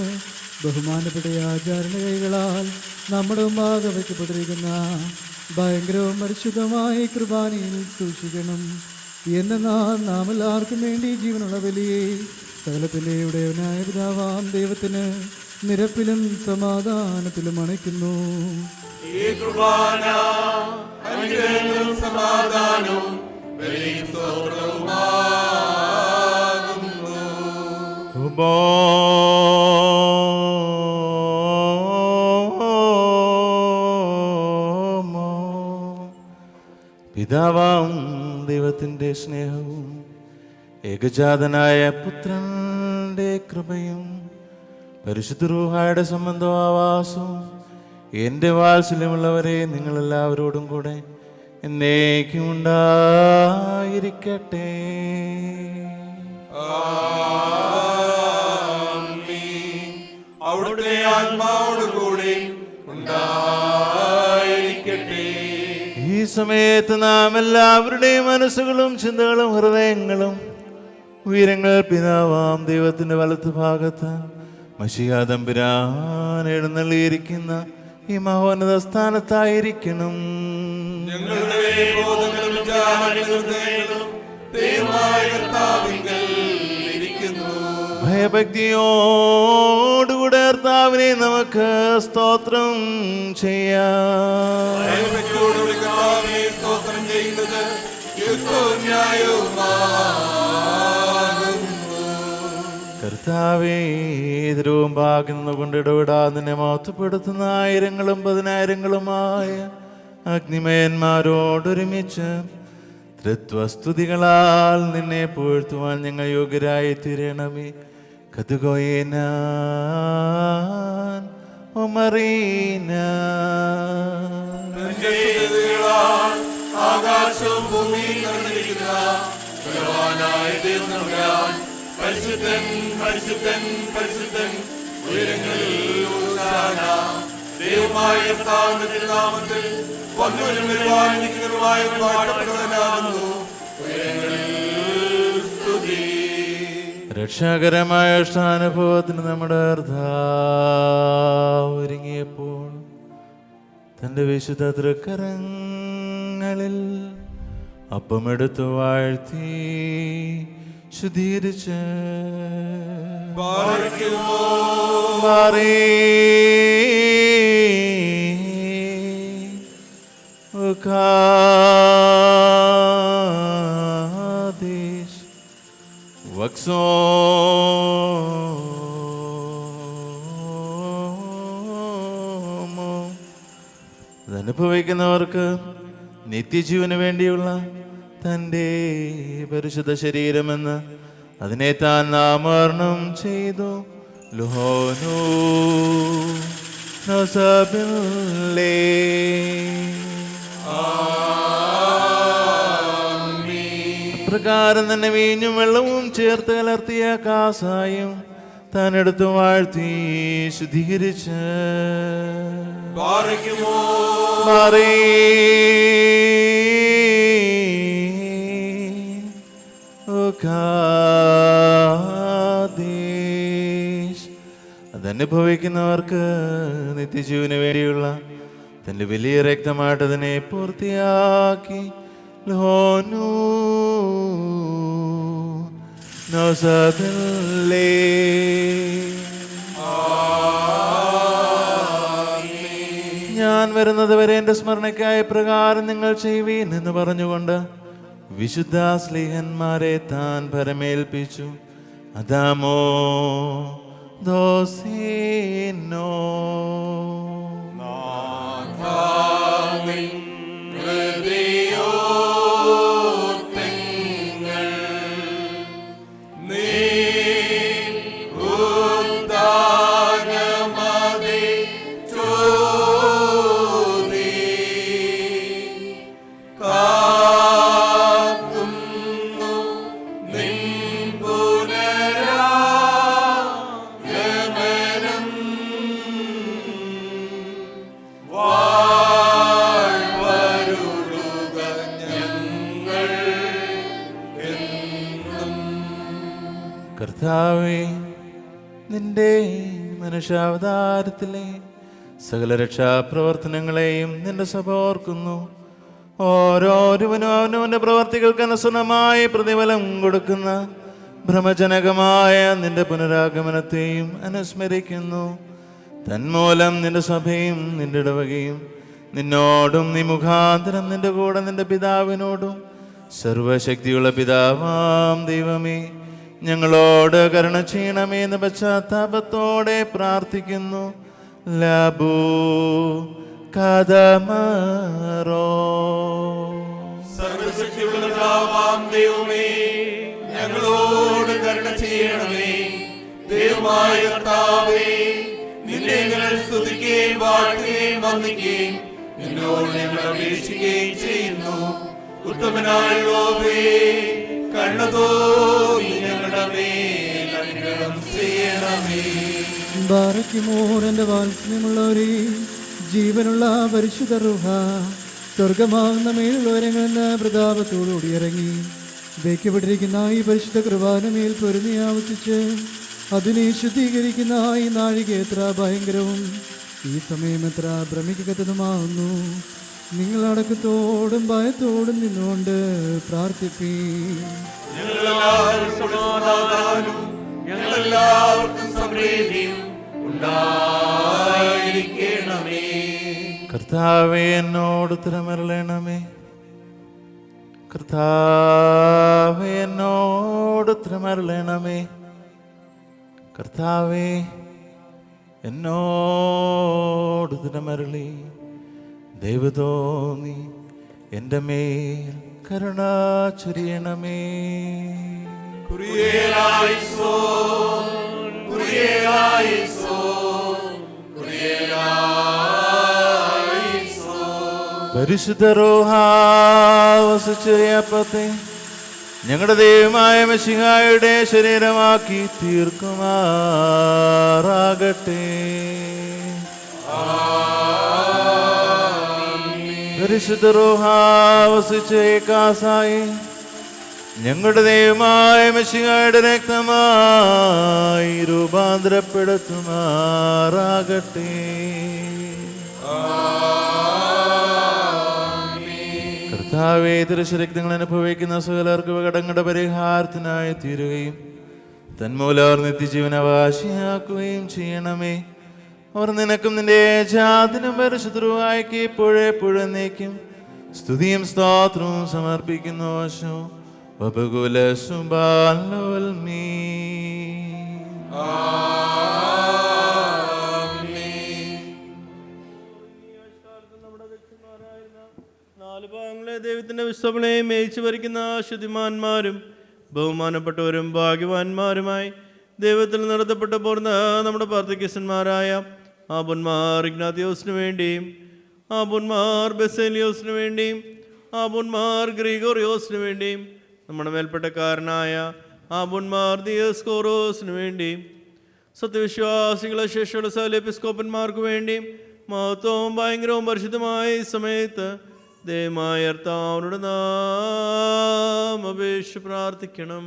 ബഹുമാനപ്പെട്ട ആചാരണ കൈകളാൽ നമ്മുടെ മുമ്പാകെ വയ്ക്കപ്പെട്ടിരിക്കുന്ന ഭയങ്കരവും പരിശുദ്ധമായ കൃപാനയിൽ സൂക്ഷിക്കണം. എന്നാൽ നാം എല്ലാവർക്കും വേണ്ടി ജീവനുള്ള ബലിയെ സകലത്തിൻ്റെ ഉടയവനായ പിതാവാം ദൈവത്തിന് നിരപ്പിലും സമാധാനത്തിലും അണയ്ക്കുന്നു. ഈ കുർബാന അനുഗ്രഹങ്ങളും സമാധാനവും ബലിയും സ്തോത്രവുമാകുന്നു. പിതാവാം ദൈവത്തിൻ്റെ സ്നേഹവും ഏകജാതനായ പുത്രന്റെ കൃപയും പരിശുദ്ധ റൂഹായുടെ സംബന്ധവാസവും എൻ്റെ വാത്സല്യമുള്ളവരെ നിങ്ങളെല്ലാവരോടും കൂടെ എന്നേക്കും ഉണ്ടായിരിക്കട്ടെ. അവിടുത്തെ ആത്മാവോടുകൂടി ഉണ്ടായിരിക്കട്ടെ. ഈ സമയത്ത് നാം എല്ലാവരുടെയും മനസ്സുകളും ചിന്തകളും ഹൃദയങ്ങളും ഉയരങ്ങൾ പിതാവാം ദൈവത്തിന്റെ വലത്ത് ഭാഗത്ത് മശിഹാ തമ്പുരാൻ എഴുന്നള്ളിയിരിക്കുന്ന ഈ മഹോന്നത സ്ഥാനത്തായിരിക്കണം. ഞങ്ങളുടെ ബോധങ്ങളും വിചാരങ്ങളും ദൈവമായ കർത്താവിങ്കൽ ഇരിക്കുന്നു. ഭയഭക്തിയോടുകൂടെ കർത്താവിനെ നമുക്ക് സ്തോത്രം ചെയ്യാം. ഭയഭക്തിയോടുകൂടി കർത്താവിനെ സ്തോത്രം ചെയ്യുന്നത് യുക്തവും ന്യായവുമാകുന്നു. കർത്താവേ, എതിരവും ഭാഗിന്ന് കൊണ്ട് ഇടപെടാതെ നിന്നെ മഹത്വപ്പെടുത്തുന്ന ആയിരങ്ങളും പതിനായിരങ്ങളുമായ അഗ്നിമയന്മാരോടൊരുമിച്ച് ത്രിത്വസ്തുതികളാൽ നിന്നെ പുകഴ്ത്തുവാൻ ഞങ്ങൾ യോഗ്യരായി തീരണമേ. കതുകോയനാൻ ഒമറീന ആകാശവും ഭൂമിയും നിറഞ്ഞിരിക്കുന്ന ബലവാനായ ദൈവം തമ്പുരാൻ, പരിശുദ്ധൻ പരിശുദ്ധൻ പരിശുദ്ധൻ, ഉയരങ്ങളിൽ ഹോശാന. ദൈവമായ കർത്താവിന്റെ തിരുനാമത്തിൽ വന്നവനും വരുവാനും നിൽക്കുന്നവനുമായ വാഴ്ത്തപ്പെട്ടവനാകുന്നു. ഉയരങ്ങളിൽ സ്തുതി. രക്ഷാകരമായ ഇഷ്ടാനുഭവത്തിന് നമ്മുടെ കർത്താവ് ഒരുങ്ങിയപ്പോൾ തൻ്റെ വിശുദ്ധ തൃക്കരങ്ങളിൽ അപ്പമെടുത്തു വാഴ്ത്തി ശുദ്ധീകരിച്ച് അനുഭവിക്കുന്നവർക്ക് നിത്യജീവന് വേണ്ടിയുള്ള തൻ്റെ പരിശുദ്ധ ശരീരമെന്ന് അതിനെ താൻ നാമകരണം ചെയ്തു. ലുഹോനു നസബില്ലേ. ഇപ്രകാരം തന്നെ വീഞ്ഞും വെള്ളവും ചേർത്ത് കലർത്തിയ കാസായും താൻ എടുത്തു വാഴ്ത്തി ശുദ്ധീകരിച്ച് മാറി അതനുഭവിക്കുന്നവർക്ക് നിത്യജീവന് വേണ്ടിയുള്ള തന്റെ വലിയ രക്തമായിട്ട് അതിനെ പൂർത്തിയാക്കി ലോനു നോസദല്ലേ. ഞാൻ വരുന്നത് വരെ എൻ്റെ സ്മരണയ്ക്കായ പ്രകാരം നിങ്ങൾ ചെയ്യുവീൻ എന്ന് പറഞ്ഞുകൊണ്ട് വിശുദ്ധ സ്ലീഹന്മാരെ താൻ പരമേൽപ്പിച്ചു. അദാമോ ദോസേനോ കർത്താവേ, നിന്റെ മനുഷ്യാവതാരത്തിലെ സകല രക്ഷാപ്രവർത്തനങ്ങളെയും നിന്റെ സഭ ഓർക്കുന്നു. ഓരോരുവനും അവനവന്റെ പ്രവർത്തികൾക്ക് അനുസരണമായി പ്രതിഫലം കൊടുക്കുന്ന ഭ്രമജനകമായ നിന്റെ പുനരാഗമനത്തെയും അനുസ്മരിക്കുന്നു. തന്മൂലം നിന്റെ സഭയും നിന്റെ ഇടവകയും നിന്നോടും നീ മുഖാന്തരം നിന്റെ കൂടെ നിന്റെ പിതാവിനോടും സർവശക്തിയുള്ള പിതാവാം ദൈവമേ ഞങ്ങളോട് കരുണ ചെയ്യണമേ എന്ന് പശ്ചാത്താപത്തോടെ പ്രാർത്ഥിക്കുന്നു. ലബു കദമറോ. സർവശക്തിയുള്ള പിതാവാം ദൈവമേ ഞങ്ങളോട് കരുണ ചെയ്യണമേ. ദൈവമായ കർത്താവേ, നിന്നെ ഞങ്ങൾ സ്തുതിക്കുകയും വാഴ്ത്തുകയും വന്ദിക്കുകയും നിന്നോട് ഞങ്ങൾ അപേക്ഷിക്കുകയും ചെയ്യുന്നു. ഉത്തമനായുള്ളോവേ, കരുണ തോന്നി ഞങ്ങളുടെ മേൽ അനുഗ്രഹം ചെയ്യണമേ. ബാറയ്ക്കുമോർ എൻ്റെ വാത്സല്യമുള്ളവരെ, ജീവനുള്ള പരിശുദ്ധ റൂഹ സ്വർഗമാകുന്ന മേലുള്ളവരങ്ങളിൽ നിന്ന് പ്രതാപത്തോടുകൂടി ഇറങ്ങി വയ്ക്കപ്പെട്ടിരിക്കുന്ന ഈ പരിശുദ്ധ കൃപാനമേൽ പൊരുതി ആവർത്തിച്ച് അതിനെ ശുദ്ധീകരിക്കുന്ന ഈ നാഴിക എത്ര ഭയങ്കരവും ഈ സമയം എത്ര ഭ്രമിക്കത്തതുമാകുന്നു. നിങ്ങൾ അടക്കത്തോടും ഭയത്തോടും നിന്നുകൊണ്ട് പ്രാർത്ഥിപ്പീൻ. ഞങ്ങളെല്ലാവർക്കും സമൃദ്ധിയും ഉണ്ടായിരിക്കണമേ. കർത്താവേ, എന്നോട് ഉത്തരമരുളണമേ. കർത്താവേ, എന്നോട് ഉത്തരമരുളണമേ. കർത്താവേ, എന്നോട് ഉത്തരമരുളി ദൈവതോന്നി എൻ്റെ മേൽ കരുണ ചൊരിയണമേ. പരിശുദ്ധ റൂഹ വസിച്ചറിയപ്പത്തെ ഞങ്ങളുടെ ദൈവമായ മിശിഹായുടെ ശരീരമാക്കി തീർക്കുമാറാകട്ടെ. പരിശുദ്ധ റൂഹ വസിച്ച ഏകാസായി ഞങ്ങളുടെ ദൈവമായ മിശിഹായുടെ രക്തമായി രൂപാന്തരപ്പെടുത്തുമാറാകട്ടെ. കർത്താവേ, തിരുശരക്തങ്ങൾ അനുഭവിക്കുന്ന സകലർക്ക് കടങ്ങളുടെ പരിഹാരത്തിനായി തീരുകയും തന്മൂലം അവർ നിത്യജീവൻ അവകാശിയാക്കുകയും ചെയ്യണമേ. അവർ നിനക്കും നിന്റെ ജാതിനും പരിശുദ്ധരുവായിക്ക് ഇപ്പോഴെപ്പോഴും എന്നേക്കും സ്തുതിയും സ്തോത്രവും സമർപ്പിക്കുന്നു. വപകുല സുബാലോൽമീ. നാല് ഭാഗങ്ങളെ ദൈവത്തിന്റെ വിശ്വങ്ങളെയും മേയിച്ചു ഭരിക്കുന്ന ശുദ്ധിമാന്മാരും ബഹുമാനപ്പെട്ടവരും ഭാഗ്യവാന്മാരുമായി ദൈവത്തിൽ നടത്തപ്പെട്ടപ്പോൾ നമ്മുടെ പാർത്തികേസന്മാരായ ആബുന്മാർ ഇഗ്നാത്തിയോസിനു വേണ്ടിയും ആബുന്മാർ ബെസേലിയോസിനു വേണ്ടിയും ആബുന്മാർ ഗ്രിഗോറിയോസിനു വേണ്ടിയും നമ്മുടെ മേൽപ്പെട്ടക്കാരനായ ആബുന്മാർ ദിയസ്കോറോസിന് വേണ്ടിയും സത്യവിശ്വാസികളെ ശേഷമുള്ള സകല എപ്പിസ്കോപ്പന്മാർക്ക് വേണ്ടിയും മഹത്വവും ഭയങ്കരവും പരിശുദ്ധമായ ഈ സമയത്ത് ദയമായ കർത്താവിനോട് നാം അപേക്ഷ പ്രാർത്ഥിക്കണം.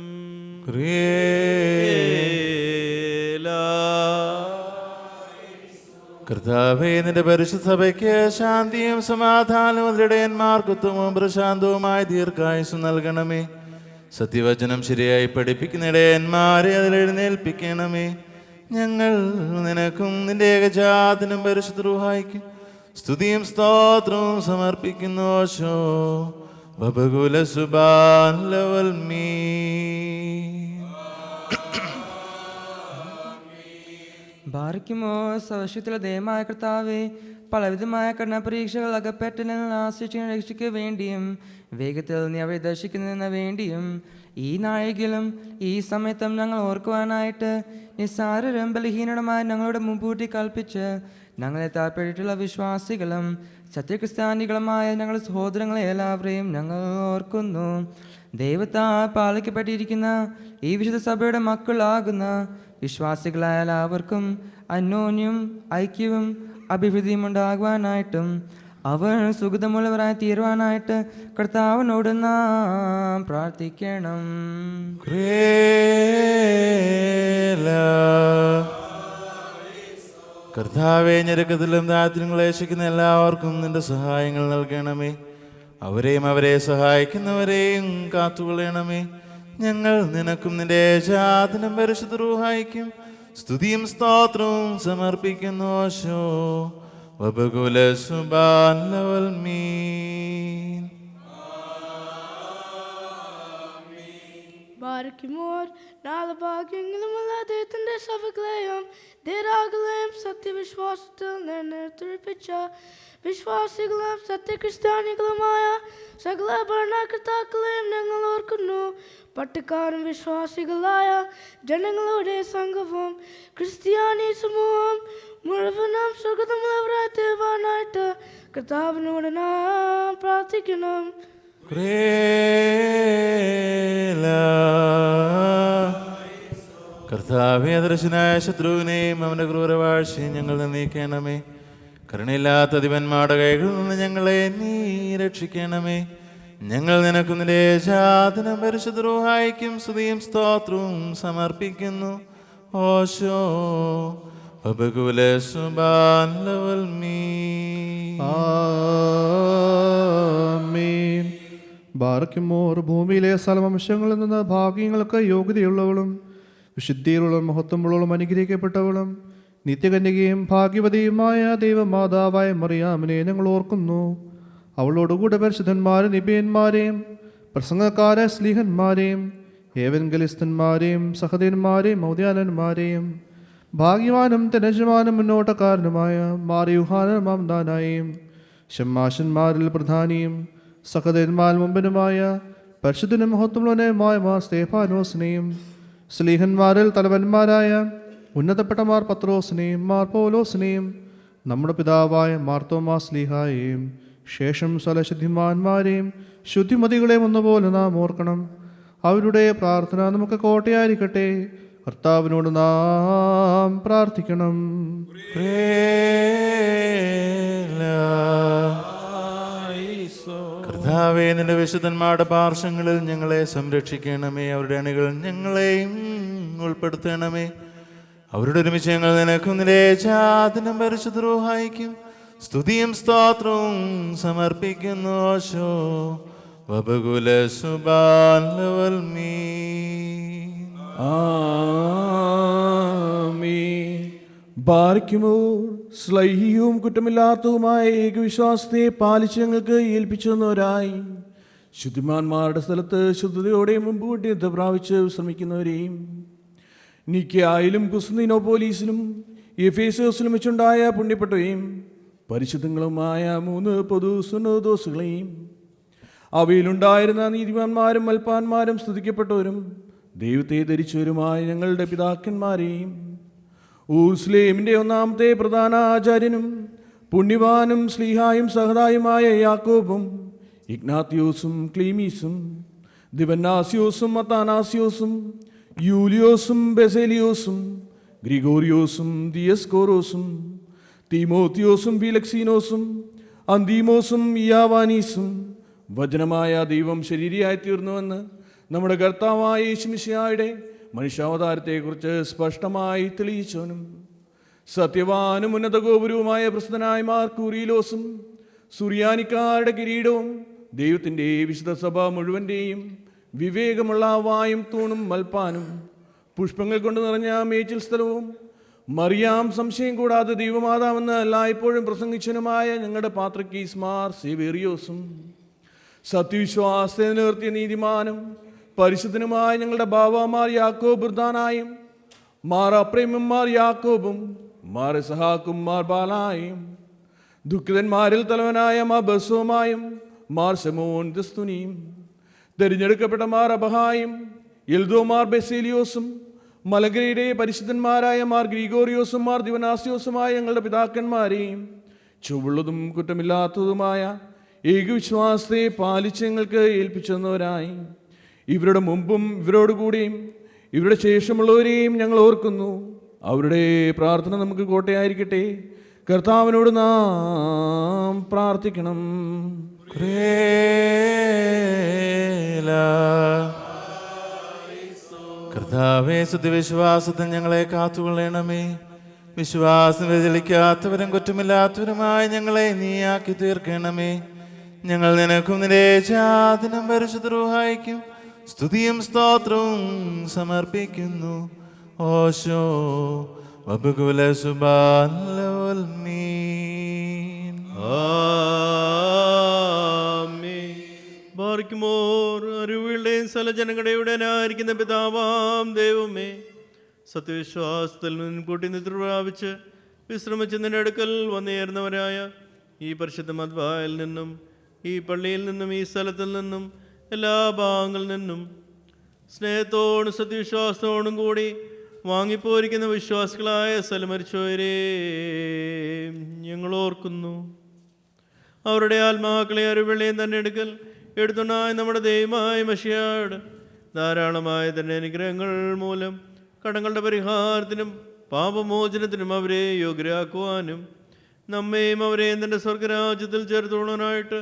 കർത്താവേ, നിന്റെ പരിശുദ്ധ സഭയ്ക്ക് ശാന്തിയും സമാധാനവും അതിലിടയന്മാർക്ക് ഉത്തമവും പ്രശാന്തവുമായ ദീർഘായുസ്സും നൽകണമേ. സത്യവചനം ശരിയായി പഠിപ്പിക്കുന്ന ഇടയന്മാരെ അതിലെഴുന്നേൽപ്പിക്കണമേ. ഞങ്ങൾ നിനക്കും നിന്റെ ഏകജാതനും പരിശുദ്ധ റൂഹായിക്കും സ്തുതിയും സ്തോത്രവും സമർപ്പിക്കുന്നു. ഓശോ ബബകുല സുബാൻ ലവൽ മീ. ബാരിക്കുമോ സവിശുദ്ധ ദയമായ കർത്താവേ, പലവിധമായ കഠിനപരീക്ഷകൾ അകപ്പെട്ട് ഞങ്ങൾ ആശ്രയിച്ച് രക്ഷയ്ക്ക് വേണ്ടിയും വേഗത്തിൽ നീ അവരെ ദർശിക്കുന്നതിന് വേണ്ടിയും ഈ നാഴികയിലും ഈ സമയത്തും ഞങ്ങൾ ഓർക്കുവാനായിട്ട് നിസ്സാരരും ബലഹീനരുമായ ഞങ്ങളുടെ മുൻകൂട്ടി കൽപ്പിച്ച് ഞങ്ങളെ താൽപ്പര്യമുള്ള വിശ്വാസികളും സത്യക്രിസ്ത്യാനികളുമായ ഞങ്ങളുടെ സഹോദരങ്ങളെ എല്ലാവരെയും ഞങ്ങൾ ഓർക്കുന്നു. ദൈവത്താൽ പാലിക്കപ്പെട്ടിരിക്കുന്ന ഈ വിശുദ്ധ സഭയുടെ മക്കളാകുന്ന വിശ്വാസികളായ എല്ലാവർക്കും അന്യോന്യം ഐക്യവും അഭിവൃദ്ധിയും ഉണ്ടാകുവാനായിട്ടും അവർ സുഖമുള്ളവരായി തീരുവാനായിട്ട് കർത്താവിനോട് നാം പ്രാർത്ഥിക്കണം. കർത്താവേ, ഞെരുക്കത്തിലും ദാരിദ്ര്യത്തിലും ക്ലേശിക്കുന്ന എല്ലാവർക്കും നിന്റെ സഹായങ്ങൾ നൽകണമേ. അവരെയും അവരെ സഹായിക്കുന്നവരെയും കാത്തുകൊള്ളണമേ. ഞങ്ങൾ നിനക്കും നിന്റെ ഏകജാതനും പരിശുദ്ധ റൂഹായിക്കും സ്തുതിയും സ്തോത്രവും സമർപ്പിക്കുന്നു. ഓശോ വബകുല സുബാൻ ലവൽ മീൻ. ബാരക്കുമോർ നാല് ഭാഗ്യങ്ങളുമുള്ള ദൈവത്തിന്റെ സഭകളെയും ധീരാകളെയും സത്യവിശ്വാസത്തിൽ നിലനിർത്തിപ്പിച്ച വിശ്വാസികളും സത്യക്രിസ്ത്യാനികളുമായ സകല ഭരണകർത്താക്കളെയും ഞങ്ങൾ ഓർക്കുന്നു. പട്ടക്കാരും വിശ്വാസികളായ ജനങ്ങളുടെ സംഘവും ക്രിസ്ത്യാനി സമൂഹം മുഴുവനും സുഖമുള്ളവരായി തീരുവാനായിട്ട് കർത്താവിനോട് നാം പ്രാർത്ഥിക്കണം. കർത്താവേ, അദൃശ്യനായ ശത്രുവിനെയും അവന്റെ ക്രൂരവാഴ്ചയും ഞങ്ങൾ നീക്കണമേ. കരുണയില്ലാത്ത അധിപന്മാരുടെ കൈകളിൽ നിന്ന് ഞങ്ങളെ നീ രക്ഷിക്കണമേ. ഞങ്ങൾ നിനക്കും നിന്റെ ഏകജാതനും പരിശുദ്ധ റൂഹായിക്കും സ്തുതിയും സ്തോത്രവും സമർപ്പിക്കുന്നു. ഓശോ ബബകുല സുബാൻ ലവൽ മീൻ. ആമേൻ. ബാറക്കുമോർ ഭൂമിയിലെ സകലവംശങ്ങളിൽ നിന്ന് ഭാഗ്യങ്ങൾക്ക് യോഗ്യതയുള്ളവളും വിശുദ്ധിയുള്ളവളും മഹത്വമുള്ളവളും അനുഗ്രഹിക്കപ്പെട്ടവളും നിത്യകന്യകയും ഭാഗ്യവതിയുമായ ദൈവമാതാവായ മറിയാമിനെ ഞങ്ങൾ ഓർക്കുന്നു. അവളോടുകൂടെ പരിശുദ്ധന്മാരും നിബിയന്മാരെയും പ്രസംഗക്കാരെ സ്ലീഹന്മാരെയും ഏവൻഗലിസ്തന്മാരെയും സഹദേന്മാരെയും മൗദ്യാനന്മാരെയും ഭാഗ്യവാനും തെനജമാനും മുന്നോട്ടക്കാരനുമായ മാറിയുഹാനും മാംദാനായും ഷമ്മാശന്മാരിൽ പ്രധാനിയും സഹദേന്മാർ മുമ്പനുമായ പരിശുദ്ധനും മഹത്വമുള്ളവനുമായ മാർ സ്തേഫാനോസിനെയും സ്ലീഹന്മാരിൽ തലവന്മാരായ ഉന്നതപ്പെട്ട മാർ പത്രോസിനെയും മാർ പൗലോസിനെയും നമ്മുടെ പിതാവായ മാർത്തോമാ സ്ലീഹായെയും ശേഷം സകലശുദ്ധിമാന്മാരെയും ശുദ്ധിമതികളെയും ഒന്നുപോലെ നാം ഓർക്കണം. അവരുടെ പ്രാർത്ഥന നമുക്ക് കോട്ടയായിരിക്കട്ടെ. കർത്താവിനോട് നാം പ്രാർത്ഥിക്കണം. കർത്താവേ, നിന്റെ വിശുദ്ധന്മാരുടെ പാർശ്വങ്ങളിൽ ഞങ്ങളെ സംരക്ഷിക്കണമേ. അവരുടെ അണികൾ ഞങ്ങളെയും ഉൾപ്പെടുത്തണമേ. അവരുടെ ഒരുമിച്ച് ഞങ്ങൾ നിനക്കും നിന്റെ ഏകജാതനും പരിശുദ്ധ റൂഹായിക്കും സ്തുതിയും സ്തോത്രവും സമർപ്പിക്കുന്നു. ഓശോ വബകുല സുബാൻ ലവൽ മീൻ. ആമേൻ. ബാരക്കുമോർ സ്ലൈഹികവും കുറ്റമില്ലാത്തതുമായ ഏകവിശ്വാസത്തെ പാലിച്ച് ഞങ്ങൾക്ക് ഏൽപ്പിച്ചു തന്നവരായി ശുദ്ധിമാന്മാരുടെ സ്ഥലത്ത് ശുദ്ധതയോടെ മുൻകൂട്ടി പ്രാപിച്ച് ശ്രമിക്കുന്നവരെയും നിക്കയായാലും കുസ്തീനോപോലീസിലും എഫേസോസിലും വെച്ചുണ്ടായ പുണ്യപ്പെട്ടവയും പരിശുദ്ധങ്ങളുമായ 3 പൊതു സുന്നതദോസുകളെയും അവയിലുണ്ടായിരുന്ന നീതിമാന്മാരും മൽപ്പാന്മാരും സ്തുതിക്കപ്പെട്ടവരും ദൈവത്തെ ധരിച്ചവരുമായ ഞങ്ങളുടെ പിതാക്കന്മാരെയും ഊസ്ലേമിൻ്റെ 1-ാമത്തെ പ്രധാന ആചാര്യനും പുണ്യവാനും സ്ലീഹായും സഹദായുമായ യാക്കോബും ഇഗ്നാത്യോസും ക്ലീമീസും ദിവന്നാസിയോസും അത്താനാസിയോസും യൂലിയോസും ബെസേലിയോസും ഗ്രിഗോറിയോസും ദിയസ്കോറോസും തീമോത്തിയോസും ഫിലക്സീനോസും അന്തീമോസും ഇയാവാനീസും വചനമായ ദൈവം ശരീരിയായി തീർന്നുവെന്ന് നമ്മുടെ കർത്താവായ യേശുമിശിഹായുടെ മനുഷ്യാവതാരത്തെക്കുറിച്ച് സ്പഷ്ടമായി തെളിയിച്ചവനും സത്യവാനും ഉന്നത ഗോപുരവുമായ പ്രസിദ്ധനായ മാർ കൂറിയിലോസും സുറിയാനിക്കാരുടെ കിരീടവും ദൈവത്തിൻ്റെ വിശുദ്ധ സഭ മുഴുവൻ്റെയും വിവേകമുള്ള വായും തൂണും മൽപ്പാനും പുഷ്പങ്ങൾ കൊണ്ട് നിറഞ്ഞ മേച്ചിൽ സ്ഥലവും മറിയാം സംശയം കൂടാതെ ദൈവമാതാവെന്ന് എല്ലായ്പ്പോഴും പ്രസംഗിച്ചനുമായ ഞങ്ങളുടെ പാത്രക്കീസ് മാർ സേവേറിയോസും സത്യവിശ്വാസത്തെ നിർത്തിയ നീതിമാനും പരിശുദ്ധനുമായ ഞങ്ങളുടെ ബാവാമാർ യാക്കോബ് ബൃദാനായും മാർ അപ്രേമന്മാർ യാക്കോബും മാർ ഇസഹാക്കും മാർ ബാലായും ദുഃഖിതന്മാരിൽ തലവനായ മാർ ബസോമായും മാർ ശമോൻ ദസ്തുനിയും തിരഞ്ഞെടുക്കപ്പെട്ട മാർ അബഹായും എൽദോമാർ ബെസേലിയോസും മലങ്കരയുടെ പരിശുദ്ധന്മാരായ മാർ ഗ്രിഗോറിയോസും മാർ ദിവനാസിയോസുമായ ഞങ്ങളുടെ പിതാക്കന്മാരെയും ചുവള്ളതും കുറ്റമില്ലാത്തതുമായ ഏകവിശ്വാസത്തെ പാലിച്ച് ഞങ്ങൾക്ക് ഏൽപ്പിച്ചെന്നവരായി ഇവരുടെ മുമ്പും ഇവരോടുകൂടിയും ഇവരുടെ ശേഷമുള്ളവരെയും ഞങ്ങൾ ഓർക്കുന്നു. അവരുടെ പ്രാർത്ഥന നമുക്ക് കോട്ടയായിരിക്കട്ടെ. കർത്താവിനോട് നാം പ്രാർത്ഥിക്കണം. കർത്താവേ, ശുദ്ധവിശ്വാസത്തിൽ ഞങ്ങളെ കാത്തുകൊള്ളണമേ. വിശ്വാസം വ്യതിചലിക്കാത്തവരും കുറ്റമില്ലാത്തവരുമായി ഞങ്ങളെ നീയാക്കി തീർക്കണമേ. ഞങ്ങൾ നിനക്കും നിന്റെ ജാതിനും പരിശുദ്ധ റൂഹായിക്കും സ്തുതിയും സ്തോത്രവും സമർപ്പിക്കുന്നു. ഓശോ വബുകുല സുബാലവൽമീൻ. ബാർക്കുമോർ അറിവുകളുടെയും സ്ഥലജനങ്ങളുടെയും ഉടനായിരിക്കുന്ന പിതാവാം ദൈവമേ, സത്യവിശ്വാസത്തിൽ മുൻകൂട്ടി നിദ്ര പ്രാപിച്ച് വിശ്രമിച്ച് നിന്റെ അടുക്കൽ വന്നേറുന്നവരായ ഈ പരിശുദ്ധ മദ്ബായിൽ നിന്നും ഈ പള്ളിയിൽ നിന്നും ഈ സ്ഥലത്തിൽ നിന്നും എല്ലാ ഭാഗങ്ങളിൽ നിന്നും സ്നേഹത്തോടും സത്യവിശ്വാസത്തോടും കൂടി വാങ്ങിപ്പോരിക്കുന്ന വിശ്വാസികളായ സ്ഥലമരിച്ചവരെ ഞങ്ങൾ ഓർക്കുന്നു. അവരുടെ ആത്മാക്കളെ അറിവുകളെയും തന്നെ എടുത്തുണ്ടായ നമ്മുടെ ദൈവമായ മശിഹായുടെ ധാരാളമായ തന്നെ അനുഗ്രഹങ്ങൾ മൂലം കടങ്ങളുടെ പരിഹാരത്തിനും പാപമോചനത്തിനും അവരെ യോഗ്യരാക്കുവാനും നമ്മയും അവരെയും തൻ്റെ സ്വർഗരാജ്യത്തിൽ ചേർത്തുകൊള്ളാനായിട്ട്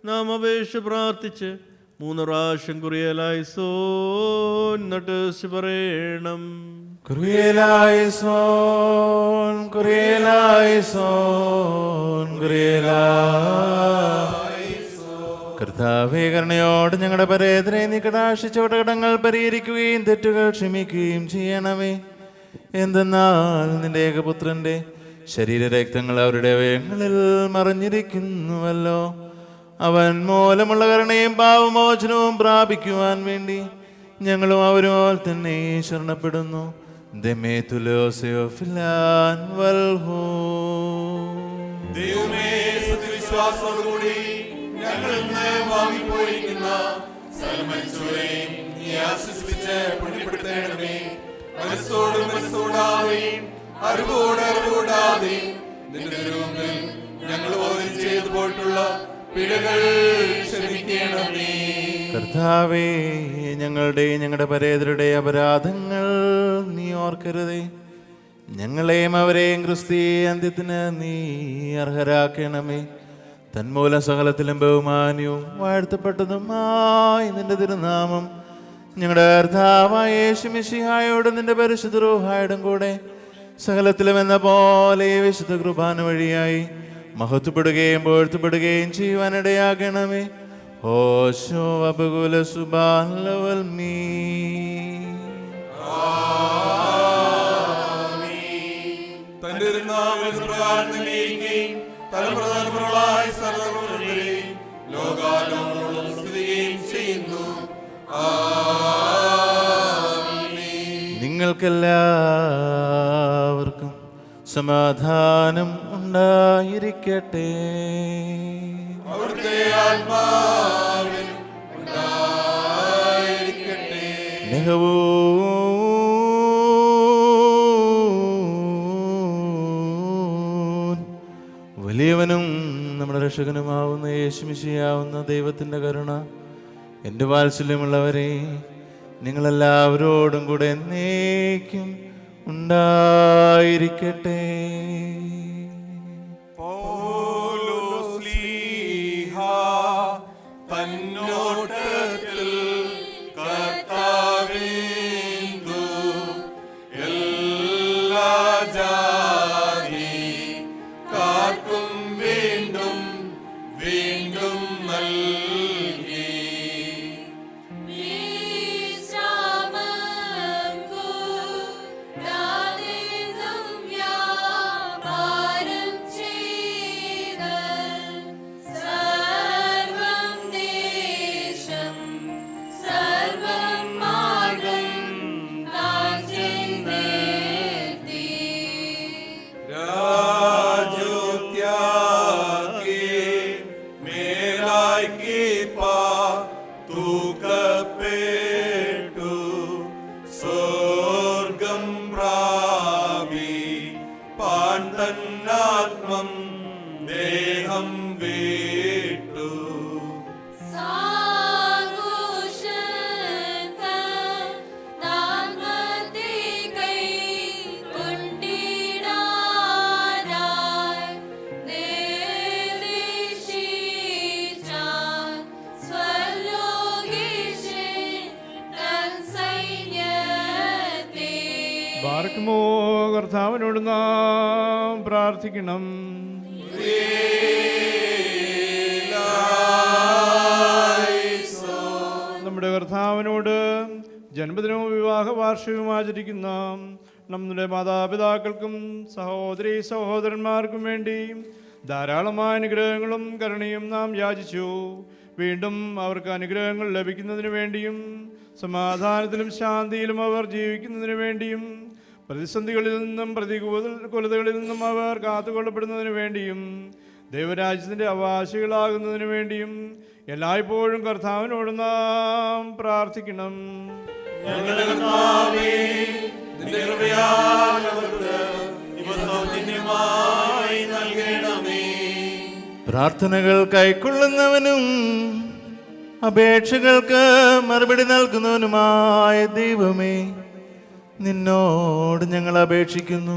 നാം അപേക്ഷ പ്രാർത്ഥിച്ച് 3 പ്രാവശ്യം കുറിയലായിസോൻ നട്ട് പറയണം. കുറിയലായിസോൻ കുറിയലായിസോൻ കർത്താവേ, കരുണയോട് ഞങ്ങളുടെ പരേതരെ നീ കടാക്ഷിച്ചവരുടെ കടങ്ങൾ പരിഹരിക്കുകയും തെറ്റുകൾ ക്ഷമിക്കുകയും ചെയ്യണമേ. എന്തെന്നാൽ നിന്റെ ഏകപുത്രന്റെ ശരീരരക്തങ്ങൾ അവരുടെ അവയവങ്ങളിൽ മറഞ്ഞിരിക്കുന്നുവല്ലോ. അവൻ മൂലമുള്ള കരുണയും പാപമോചനവും പ്രാപിക്കുവാൻ വേണ്ടി ഞങ്ങളും അവരോൽ തന്നെ ശരണപ്പെടുന്നു. ദൈവമേ, സത്യവിശ്വാസത്തോടുകൂടി ഞങ്ങളിൽ നിന്ന് വാങ്ങിപ്പോയിരിക്കുന്ന സകലമരിച്ചവരെയും നീ ആശ്വസിപ്പിച്ച് പുണ്യപ്പെടുത്തണമേ. മനസ്സോടും മനസ്സോടാതെയും അറിവോടാതെയും നിന്റെ തിരുമുമ്പിൽ ഞങ്ങൾ ഓരോ ചെയ്തു പോയിട്ടുള്ള പിഴകൾ ക്ഷമിക്കണമേ. കർത്താവേ, ഞങ്ങളുടെ പരേതരുടെ അപരാധങ്ങൾ നീ ഓർക്കരുതേ. ഞങ്ങളെയും അവരെയും ക്രിസ്തീയ അന്ത്യത്തിന് നീ അർഹരാക്കണമേ. തന്മൂലം സകലത്തിലും ബഹുമാന്യവും വാഴ്ത്തപ്പെട്ടതുമായി നിന്റെ തിരുനാമം ഞങ്ങളുടെ കർത്താവായ യേശുമിശിഹായോടും നിന്റെ പരിശുദ്ധ റൂഹായോടും കൂടെ സകലത്തിലും എന്ന പോലെ വിശുദ്ധ കുർബാന വഴിയായി മഹത്വപ്പെടുകയും പൊഴുത്തപ്പെടുകയും ചെയ്യുവാനിടയാകണമേ. ഓശോ അബകുല സുബാലവൽമീ. തന്റെ തലമുറകളായി സർവ്വവരെയും ലോകാലോകങ്ങളും സ്തുതിക്കുകയും ചെയ്യുന്നു. നിങ്ങൾക്കെല്ലാവർക്കും സമാധാനം ഉണ്ടായിരിക്കട്ടെ. അവിടുത്തെ ആത്മാവിനും ഉണ്ടായിരിക്കട്ടെ. വലിയവനും നമ്മുടെ രക്ഷകനുമാവുന്ന യേശുമിശിഹാവുന്ന ദൈവത്തിൻ്റെ കരുണ എൻ്റെ വാത്സല്യമുള്ളവരെ, നിങ്ങളെല്ലാവരോടും കൂടെ എന്നേക്കും ഉണ്ടായിരിക്കട്ടെ. പൗലോസ്ലീഹ തന്നോട്ടത്തിൽ കർത്താവേന്തു എല്ലാ ജാതിക്കാർക്കും വീണ്ടും വീണ്ടും നൽകി. ദേഹം വീട്ടു ബാർക്കുമോ കർത്താവിനോട് നാം പ്രാർത്ഥിക്കണം. നമ്മുടെ കർത്താവിനോട് ജന്മദിനവും വിവാഹ വാർഷികവും ആചരിക്കുന്ന നമ്മുടെ മാതാപിതാക്കൾക്കും സഹോദരി സഹോദരന്മാർക്കും വേണ്ടി ധാരാളമായ അനുഗ്രഹങ്ങളും കരുണയും നാം യാചിച്ചു. വീണ്ടും അവർക്ക് അനുഗ്രഹങ്ങൾ ലഭിക്കുന്നതിന് വേണ്ടിയും സമാധാനത്തിലും ശാന്തിയിലും അവർ ജീവിക്കുന്നതിന് വേണ്ടിയും പ്രതിസന്ധികളിൽ നിന്നും പ്രതികൂലതകളിൽ നിന്നും അവർ കാത്തുകൊള്ളപ്പെടുന്നതിന് വേണ്ടിയും ദൈവരാജ്യത്തിൻ്റെ അവകാശികളാകുന്നതിന് വേണ്ടിയും എല്ലായ്പ്പോഴും കർത്താവിനോട് നാം പ്രാർത്ഥിക്കണം. ഞങ്ങളുടെ കർത്താവേ, നിന്റെ കൃപയാൽ അവർക്ക് ഇവ സൗജന്യമായി നൽകണമേ. പ്രാർത്ഥനകൾ കൈക്കൊള്ളുന്നവനും അപേക്ഷകൾക്ക് മറുപടി നൽകുന്നവനുമായ ദൈവമേ, നിന്നോട് ഞങ്ങൾ അപേക്ഷിക്കുന്നു.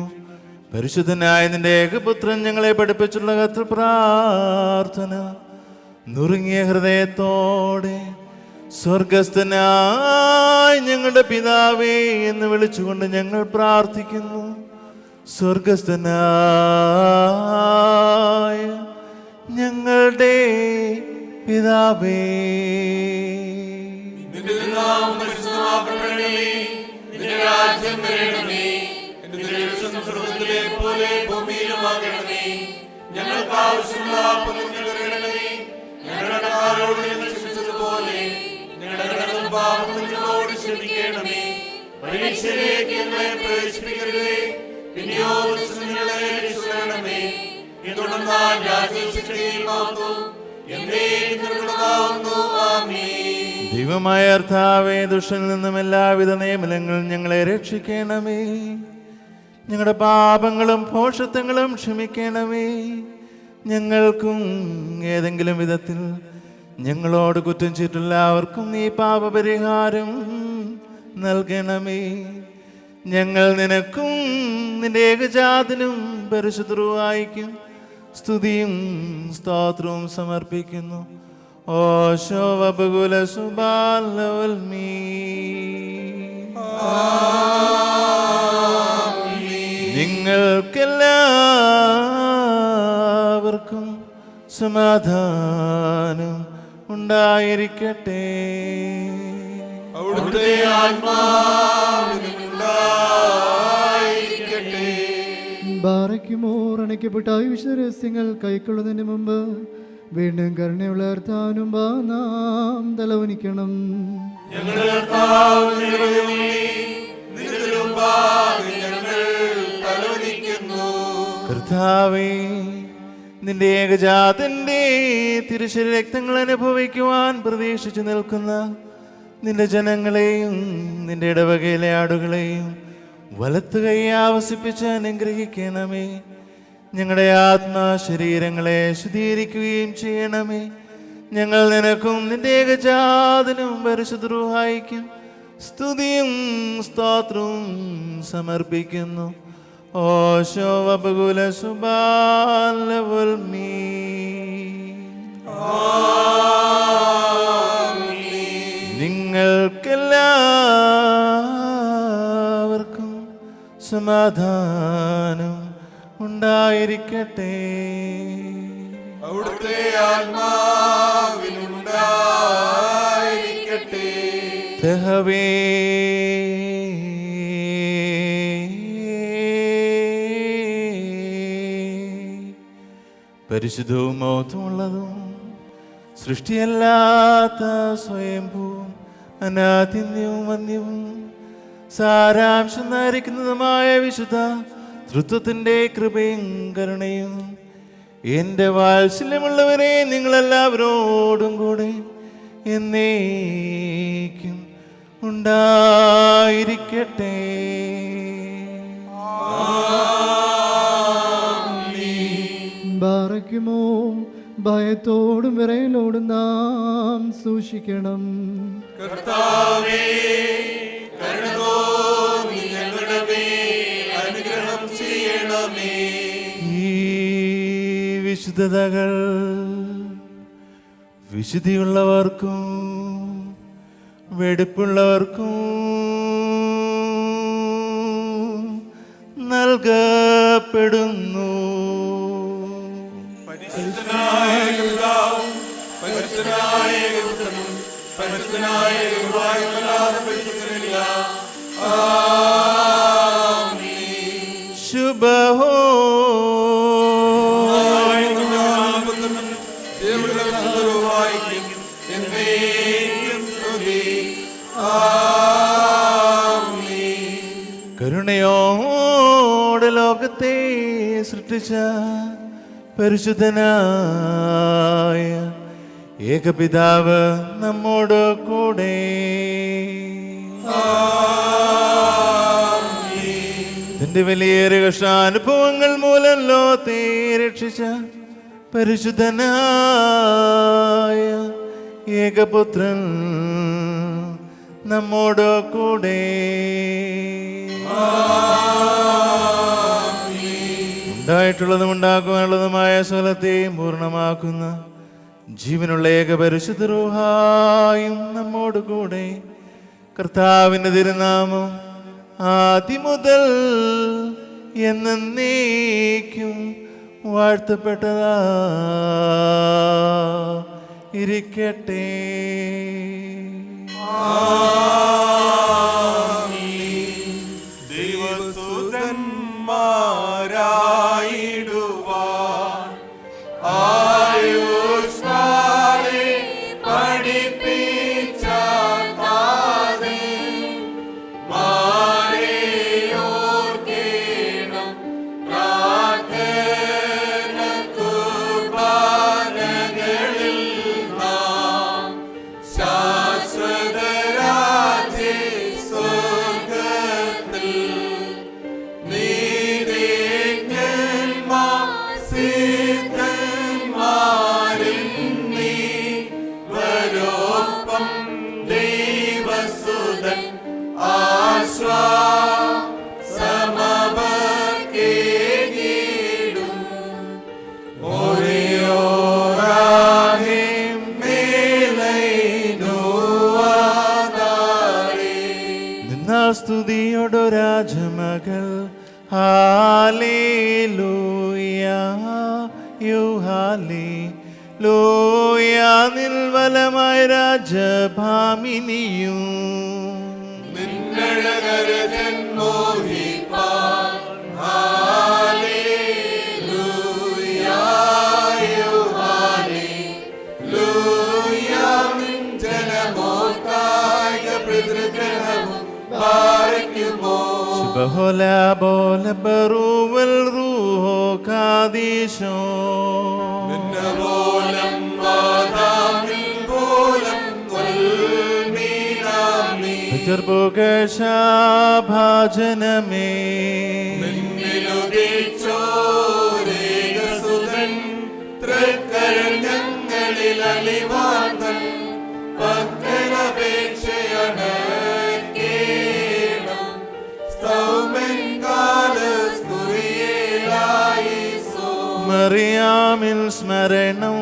പരിശുദ്ധനായ നിന്റെ ഏകപുത്രൻ ഞങ്ങളെ പഠിപ്പിച്ചുള്ള കത്തിൽ പ്രാർത്ഥന നുറുങ്ങിയ ഹൃദയത്തോടെ സ്വർഗസ്ഥനായ ഞങ്ങളുടെ പിതാവേ എന്ന് വിളിച്ചുകൊണ്ട് ഞങ്ങൾ പ്രാർത്ഥിക്കുന്നു. സ്വർഗസ്ഥനായ ഞങ്ങളുടെ പിതാവേ, നിന്റെ നാമം പരിശുദ്ധമാക്കപ്പെടണമേ. നിന്റെ രാജ്യം വരണമേ. നിന്റെ തിരുവിഷ്ടം സ്വർഗ്ഗത്തിലെ പോലെ ഭൂമിയിലുമാകണമേ. ഞങ്ങൾക്ക് ആവശ്യമുള്ള അപ്പം ഞങ്ങൾക്ക് തരണമേ. ഞങ്ങളുടെ കടക്കാരോട് ഞങ്ങൾ ക്ഷമിച്ചതുപോലെ ഞങ്ങളുടെ കടങ്ങളും പാപങ്ങളും ഞങ്ങളോട് ക്ഷമിക്കണമേ. പരീക്ഷയിലേക്ക് ഞങ്ങളെ പ്രവേശിപ്പിക്കരുതേ, പിന്നെയോ ഞങ്ങളെ രക്ഷിക്കണമേ. എന്തുകൊണ്ടെന്നാൽ രാജ്യവും ശക്തിയും മഹത്വവും എന്നേക്കും നിന്നുള്ളതാകുന്നു. ആമേൻ. ദൈവമായ കർത്താവേ, ദുഷ്ടനിൽ നിന്നും എല്ലാവിധ നിയമനങ്ങളും ഞങ്ങളെ രക്ഷിക്കണമേ. ഞങ്ങളുടെ പാപങ്ങളും ഭോഷത്വങ്ങളും ക്ഷമിക്കണമേ. ഞങ്ങൾക്കും ഏതെങ്കിലും വിധത്തിൽ ഞങ്ങളോട് കുറ്റം ചെയ്തിട്ടുള്ളവർക്കും നീ പാപപരിഹാരം നൽകണമേ. ഞങ്ങൾ നിനക്കും നിന്റെ ഏകജാതനും പരിശുദ്ധരുവായിക്കും സ്തുതിയും സ്തോത്രവും സമർപ്പിക്കുന്നു. ഓശോ വബകുല സുബാലവൽമീ. നിങ്ങൾക്കെല്ലാവർക്കും സമാധാനം ഉണ്ടായിരിക്കട്ടെ. അവിടുത്തെ ആത്മാവിനുണ്ടായിരിക്കട്ടെ. ബാറയ്ക്കുമോർ അണയ്ക്കപ്പെട്ട ഈ വിശുദ്ധ രഹസ്യങ്ങൾ കൈക്കൊള്ളുന്നതിന് മുമ്പ് വീണ്ടും കരുണയുള്ള കർത്താവിനും നാം തലവനിക്കണം. ഞങ്ങളുടെ കർത്താവിന്റെ ഹൃദയമേ, നിന്റെ തിരുമുമ്പാകെ ഞങ്ങൾ തലവനിക്കുന്നു. കർത്താവേ, നിന്റെ ഏകജാതന്റെ തിരുശരീര രക്തങ്ങൾ അനുഭവിക്കുവാൻ പ്രതീക്ഷിച്ചു നിൽക്കുന്ന നിന്റെ ജനങ്ങളെയും നിന്റെ ഇടവകയിലെ ആടുകളെയും വലത്ത് കൈ ആവസിപ്പിച്ച് അനുഗ്രഹിക്കണമേ. ഞങ്ങളുടെ ആത്മാ ശരീരങ്ങളെ ശുദ്ധീകരിക്കുകയും ചെയ്യണമേ. ഞങ്ങൾ നിനക്കും നിന്റെ ഏകജാതനും പരിശുദ്ധ റൂഹായിക്കും സ്തുതിയും സ്തോത്രവും സമർപ്പിക്കുന്നു. ഓശോ വബകുല സുബാലവുൽമീ. നിങ്ങൾക്കെല്ലാവർക്കും സമാധാനം ഉണ്ടായിരിക്കട്ടെ. അവിടുത്തെ ആത്മാവിനുണ്ടായിരിക്കട്ടെ. തെഹവേ പരിശുദ്ധവും മഹത്വമുള്ളതും സൃഷ്ടിയല്ലാത്ത സ്വയംഭൂവും അനാദിന്യവും വന്യവും സാരാംശം നരിക്കുന്നതുമായ വിശുദ്ധ തൃത്വത്തിൻ്റെ കൃപയും കരുണയും എൻ്റെ വാത്സല്യമുള്ളവരെ നിങ്ങളെല്ലാവരോടും കൂടെ എന്നേക്കും ഉണ്ടായിരിക്കട്ടെ. ബാറയ്ക്കുമോ ഭയത്തോടും വിറയലോടും നാം സൂക്ഷിക്കണം. കർത്താവേ, കരുണ തോന്നി ഞങ്ങളുടെ മേൽ അനുഗ്രഹം ചെയ്യണമേ. ഈ വിശുദ്ധതകൾ വിശുദ്ധിയുള്ളവർക്കും വെടിപ്പുള്ളവർക്കും നൽകപ്പെടുന്നു. പരിശുദ്ധനായ പിതാവും പരിശുദ്ധനായ പുത്രനും പരിശുദ്ധനായ ദൈവവുമല്ലാതെ പരിശുദ്ധനില്ല. ആമേൻ. ശുഭഹോ దేవుడు సుందరవాయిക്കും എന്നേക്കും സ്തുതി. ആമേൻ. കരുണയോടെ ലോകത്തെ സൃഷ്ടിച്ച പരിശുദ്ധനായ ഏകപിതാവ് നമ്മോട് കൂടെ. തന്റെ വലിയേറെ കഷ്ടാനുഭവങ്ങൾ മൂലം ലോകത്തെ രക്ഷിച്ച പരിശുദ്ധനായ ഏകപുത്രൻ നമ്മോട് കൂടെ. ഉണ്ടായിട്ടുള്ളതും ഉണ്ടാക്കുവാനുള്ളതുമായ സ്ഥലത്തെയും പൂർണ്ണമാക്കുന്ന ജീവനുള്ള ഏക പരിശുദ്ധ റൂഹായും നമ്മോട് കൂടെ. കർത്താവിൻ്റെ തിരുനാമം ആദ്യം മുതൽ എന്നേക്കും വാഴ്ത്തപ്പെട്ടതാ ഇരിക്കട്ടെ. ദൈവസുതന്മാരായിടുവാൻ ആയുഷ്കാലെ പഠിപ്പിച്ച താതേ, മാറിയോർക്കേണം പ്രാർത്ഥന കുർബാനകളിൽ നാം ശാശ്വതരാജ്യ സ്വർഗത്തിൽ സിദ്ധന്മാരിൽ നീ വരോപ്പം ദൈവസുതൻ ആശ്വാസമവർക്കേകിടും. ഓരേയോറാഹിം മേലൈനുവാദാരേ. നിന്നാൽ സ്തുതിയോടു രാജമകൾ ഹാലേലൂയ ഹാലേലൂയ. നിർവലമായ രാജഭാമിനിയും നിന്നഴകരജൻ മോഹിപ്പാൻ ഹാലേലൂയ ഹാലേലൂയ. നിൻ ജനമോർക്കായ പിതൃഗ്രഹവും പാലിക്കുമോ. ശുഭഹോല ബോല ബറൂവൽ റൂഹോ കാദീശോ. നിന്നപോലം വാദാമിൽ പോലം കൊൽമീനാമീ. ഭാജനമേ നിന്നിലുദിച്ചോരേകസുതൻ തൃക്കരങ്ങൾ ഞങ്ങളിൽ അലിവാ മറിയാമിൽ സ്മരണം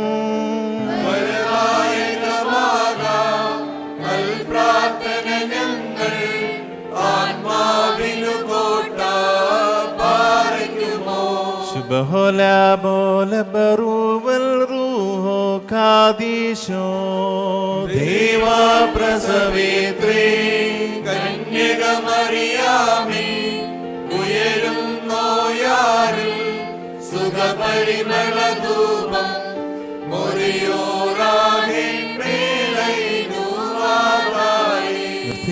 പ്രാർത്ഥന ഞങ്ങൾ ആത്മാവിനു കോട്ട പാറയ്ക്കുമോ. ശുഭഹോല ബോല ബറൂവൽ റൂഹോ കാദീശോ ദേവാ പ്രസവേത്രേ കന്യകമറിയാമേ ഉയരും നോയാറിൽ സുഖപരിമളധൂപം മുറിയോറാകെ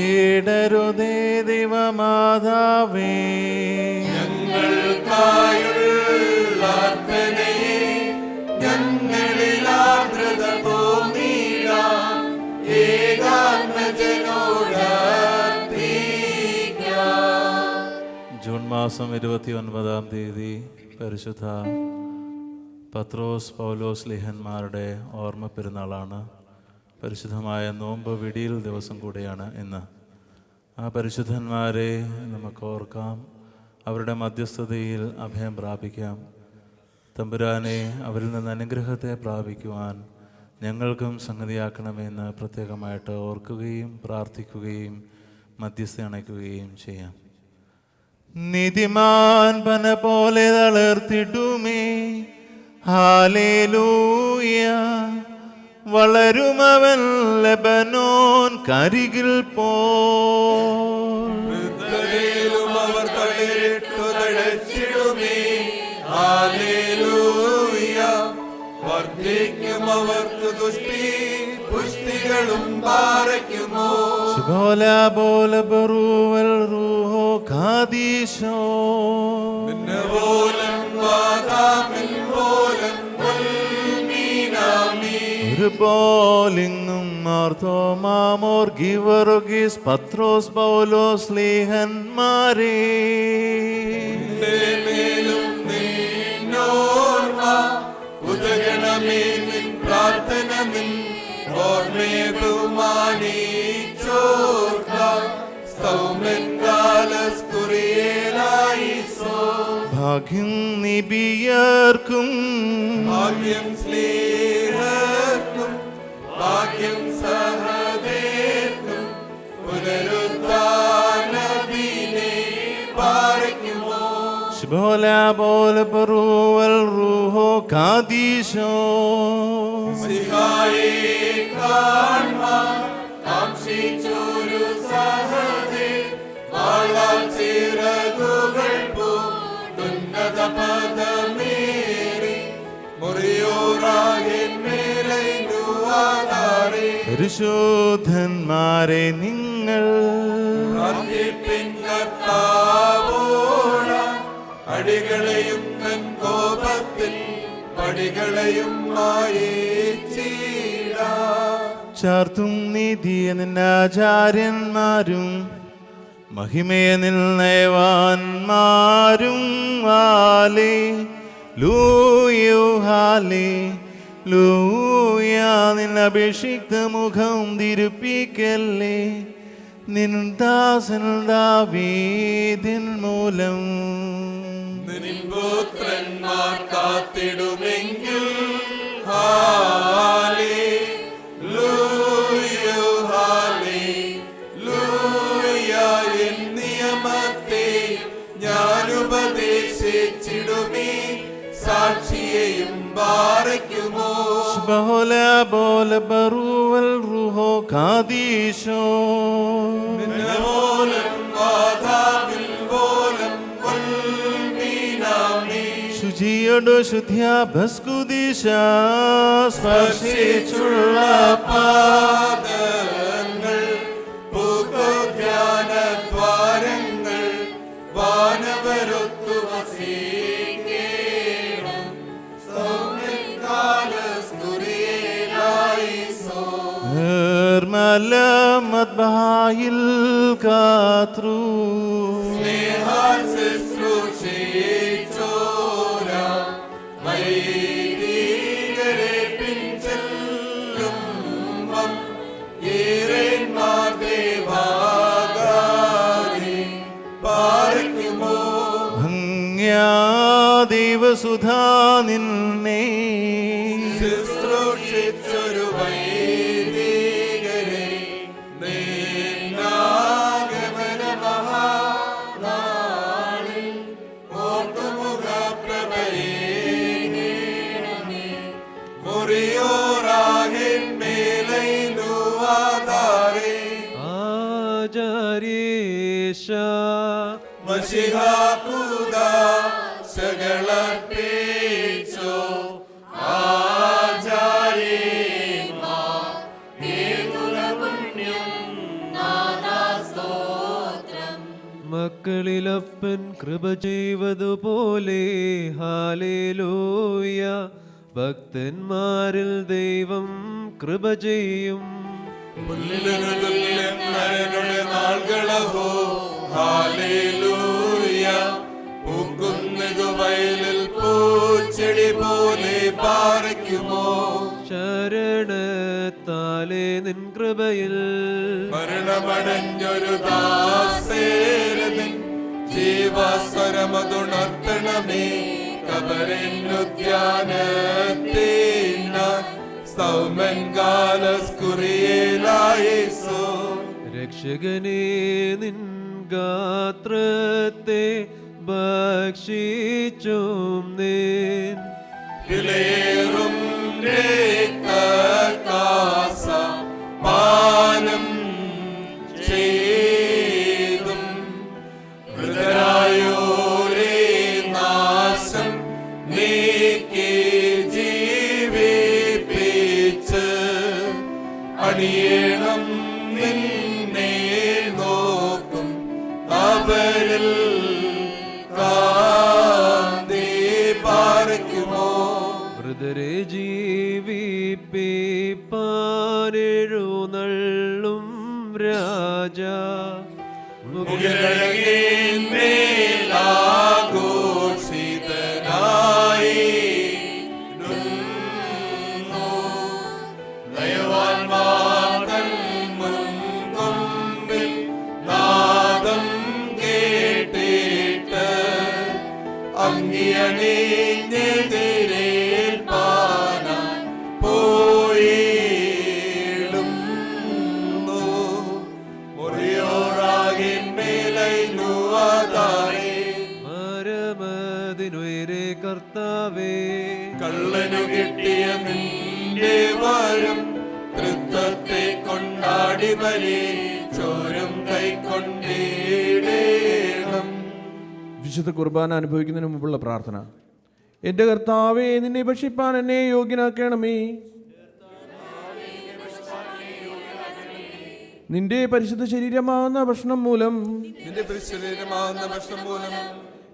ീടരുതേ ദൈവമാതാവേ ഞങ്ങൾക്കായുള്ളാർപ്പനയെ ഞങ്ങളിൽ ആർദ്രത തോന്നിയിടാം ഏകാത്മജനോടാർത്ഥിക്കാം. ജൂൺ മാസം 29-ാം തീയതി പരിശുദ്ധ പത്രോസ് പൗലോസ് ലിഹന്മാരുടെ ഓർമ്മ പെരുന്നാളാണ്. പരിശുദ്ധമായ നോമ്പ് വിടിയിൽ ദിവസം കൂടെയാണ് ഇന്ന്. ആ പരിശുദ്ധന്മാരെ നമുക്ക് ഓർക്കാം, അവരുടെ മധ്യസ്ഥതയിൽ അഭയം പ്രാപിക്കാം. തമ്പുരാനെ, അവരിൽ നിന്ന് അനുഗ്രഹത്തെ പ്രാപിക്കുവാൻ ഞങ്ങൾക്കും സംഗതിയാക്കണമെന്ന് പ്രത്യേകമായിട്ട് ഓർക്കുകയും പ്രാർത്ഥിക്കുകയും മധ്യസ്ഥ അണയ്ക്കുകയും ചെയ്യാം. നീതിമാൻ പന പോലെ തളർത്തിടുമേ, ഹാലേലൂയ. വളരുമവൻ ലബനോൻ കരികിൽ വൃദ്ധതയിലും അവർ തളിരിട്ടു തഴച്ചിടുമേ, ഹല്ലേലൂയ. വർദ്ധിക്കും അവർക്ക് തുഷ്ടി, പുഷ്ടികളും പാറയ്ക്കുമോ. ശുഭോല ബോല ബറൂവൽ റൂഹോ കാദീശോ മിന്നപോലം വാദാമിൽ പോലം വൽമീനാമി. ഒരു പോലിങ്ങും മാർത്തോമാമോർ ഗിവറുഗീസ് പത്രോസ് പൗലോസ് ലീഹന്മാരേ മേലും നിന്നോർമ്മ ഉദകണമേ. നിൻ പ്രാർത്ഥന നിൻ ഓർമ്മയെ ബഹുമാനിച്ചോർക്കാം. സൗമ്യൻ കാലസ്കുറിയേലായിസോ. ഭാഗ്യം നിബിയർക്കും ഭാഗ്യം സ്നേഹർക്കും ഭാഗ്യം സഹദേർക്കും പുനരുദ്ധാനദിനെ പാറയ്ക്കുമോ. ശുഭോല ബോല ബറൂവൽ റൂഹോ കാദീശോ സിഹായെ കാൺമാൻ കാംക്ഷിച്ചൊരു സഹദേ. വാളാൽ ചിറകുകൾ പൂണ്ടുന്നത പദമേറി മുറിയോറാകെന്മേലൈനുവാതാറേ. പരിശുദ്ധന്മാരെ നിങ്ങൾ പ്രാർത്ഥിപ്പിൻ കർത്താവോടാം. അടികളെയും തൻ കോപത്തിൽ പടികളെയും മായേച്ചിടാം. ചാർത്തും നീതിയെ നിന്നാചാര്യന്മാരും മഹിമയെ നിന്നയവാന്മാരും ഹാലേ ലൂയോ ഹാലേ ലൂയ. നിൻ അഭിഷിക്ത മുഖം തിരുപ്പിക്കല്ലേ, നിൻ ദാസൻ ദാവീദിൻ മൂലം. നിൻ പുത്രന്മാർ കാത്തിടുമെങ്കിൽ ഹല്ലേലൂയ ഹല്ലേലൂയ. എൻ നിയമത്തെ ഞാൻ ഉപദേശിച്ചിടുമേ, സാക്ഷിയെയും പാറയ്ക്കുമോ. ശുഭോല ബോല ബറൂവൽ റൂഹോ കാദീശോ മിന്നപോലം വാദാമിൽ പോലം വൽമീനാമി. ശുചിയോടു ശുദ്ധ്യാഭസ്കുദിശ സ്പർശിച്ചുള്ള പാദങ്ങൾ പൂക്കോദ്യാനദ്വാരങ്ങൾ വാനവരൊത്തു വസിക്കേണം. സൗമ്യൻ കാലസ്കുറിയേലായിസോ. നിർമ്മല മദ്ബായിൽ കാത്രു സ്നേഹാൽ ശുശ്രൂഷിച്ചോരാം. വൈദികരെ പിൻചെല്ലുമ്പം ഈറേന്മാർ ദേവാകാരി പാറയ്ക്കുമോ. ഭംഗ്യാ ദൈവസുധാ നിന്നെ ശുശ്രൂഷിച്ചൊരു വൈദികരെ നിന്നാഗമന മഹാനാളിൽ ഓർത്തുമുഖപ്രഭയേണമേ മുറിയോറാഹിൻ മേലൈനുവാദാരേ ആചാര്യേശ മശിഹാകൂദ സകളർപ്പിച്ചോ മക്കളിലപ്പൻ കൃപ ചെയ്വതുപോലെ ഹാലേലൂയ ഭക്തന്മാരിൽ ദൈവം കൃപ ചെയ്യും തുല്യം നരനുടെ നാൾകളഹോ ഹാലേലൂയ പൂക്കുന്നതു വയലിൽ പൂച്ചെടി പോലെ പാറയ്ക്കുമോ ശരണത്താലേ നിൻ കൃപയിൽ മരണമടഞ്ഞൊരു ദാസേരനിൻ ജീവസ്വരമതുണർത്തണമേ കബറിനുദ്യാനത്തേന സൗമൻ കാലസ്കുറിയേലായേസോ രക്ഷകനേ നിൻ ഗാത്രത്തെ ഭക്ഷിച്ചും നിൻ വിലയേറും രക്തകാസ പാനം ചെയ്തും മൃതരായോരേ നാശം നീക്കി ജീവിപ്പിച്ച് അണിയണം നിന്നെ നോക്കും അവരിൽ കാന്തി പാർക്കുമോ മൃതരെ ജീവിപ്പിപ്പാനെഴുന്നള്ളും രാജ മുഖിലഴകേന്മേലാഘോഷിതനായി ദയവാൻമാതൻ മുൻകൊമ്പിൽ നാദം കേട്ടിട്ട് അങ്ങിയണിഞ്ഞെതിരേൽപ്പാനാൻ പോയിടുന്നു മുറിയോറാകിൻ മേലൈനുവാദാരേ പരമതിനുയരെ കർത്താവേ കള്ളനു കിട്ടിയ നിന്റെ വരം തൃത്വത്തെ കൊണ്ടാടി ബലി ചോരും കൈക്കൊണ്ടേടേണം. വിശുദ്ധ കുർബാന അനുഭവിക്കുന്നതിന് മുമ്പുള്ള പ്രാർത്ഥന. എൻ്റെ കർത്താവേ, നിന്നെ ഭക്ഷിപ്പാൻ എന്നെ യോഗ്യനാക്കണമേ. നിന്റെ പരിശുദ്ധ ശരീരമാകുന്ന ഭക്ഷണം മൂലം നിന്റെ ശരീരമാകുന്ന ഭക്ഷണം മൂലം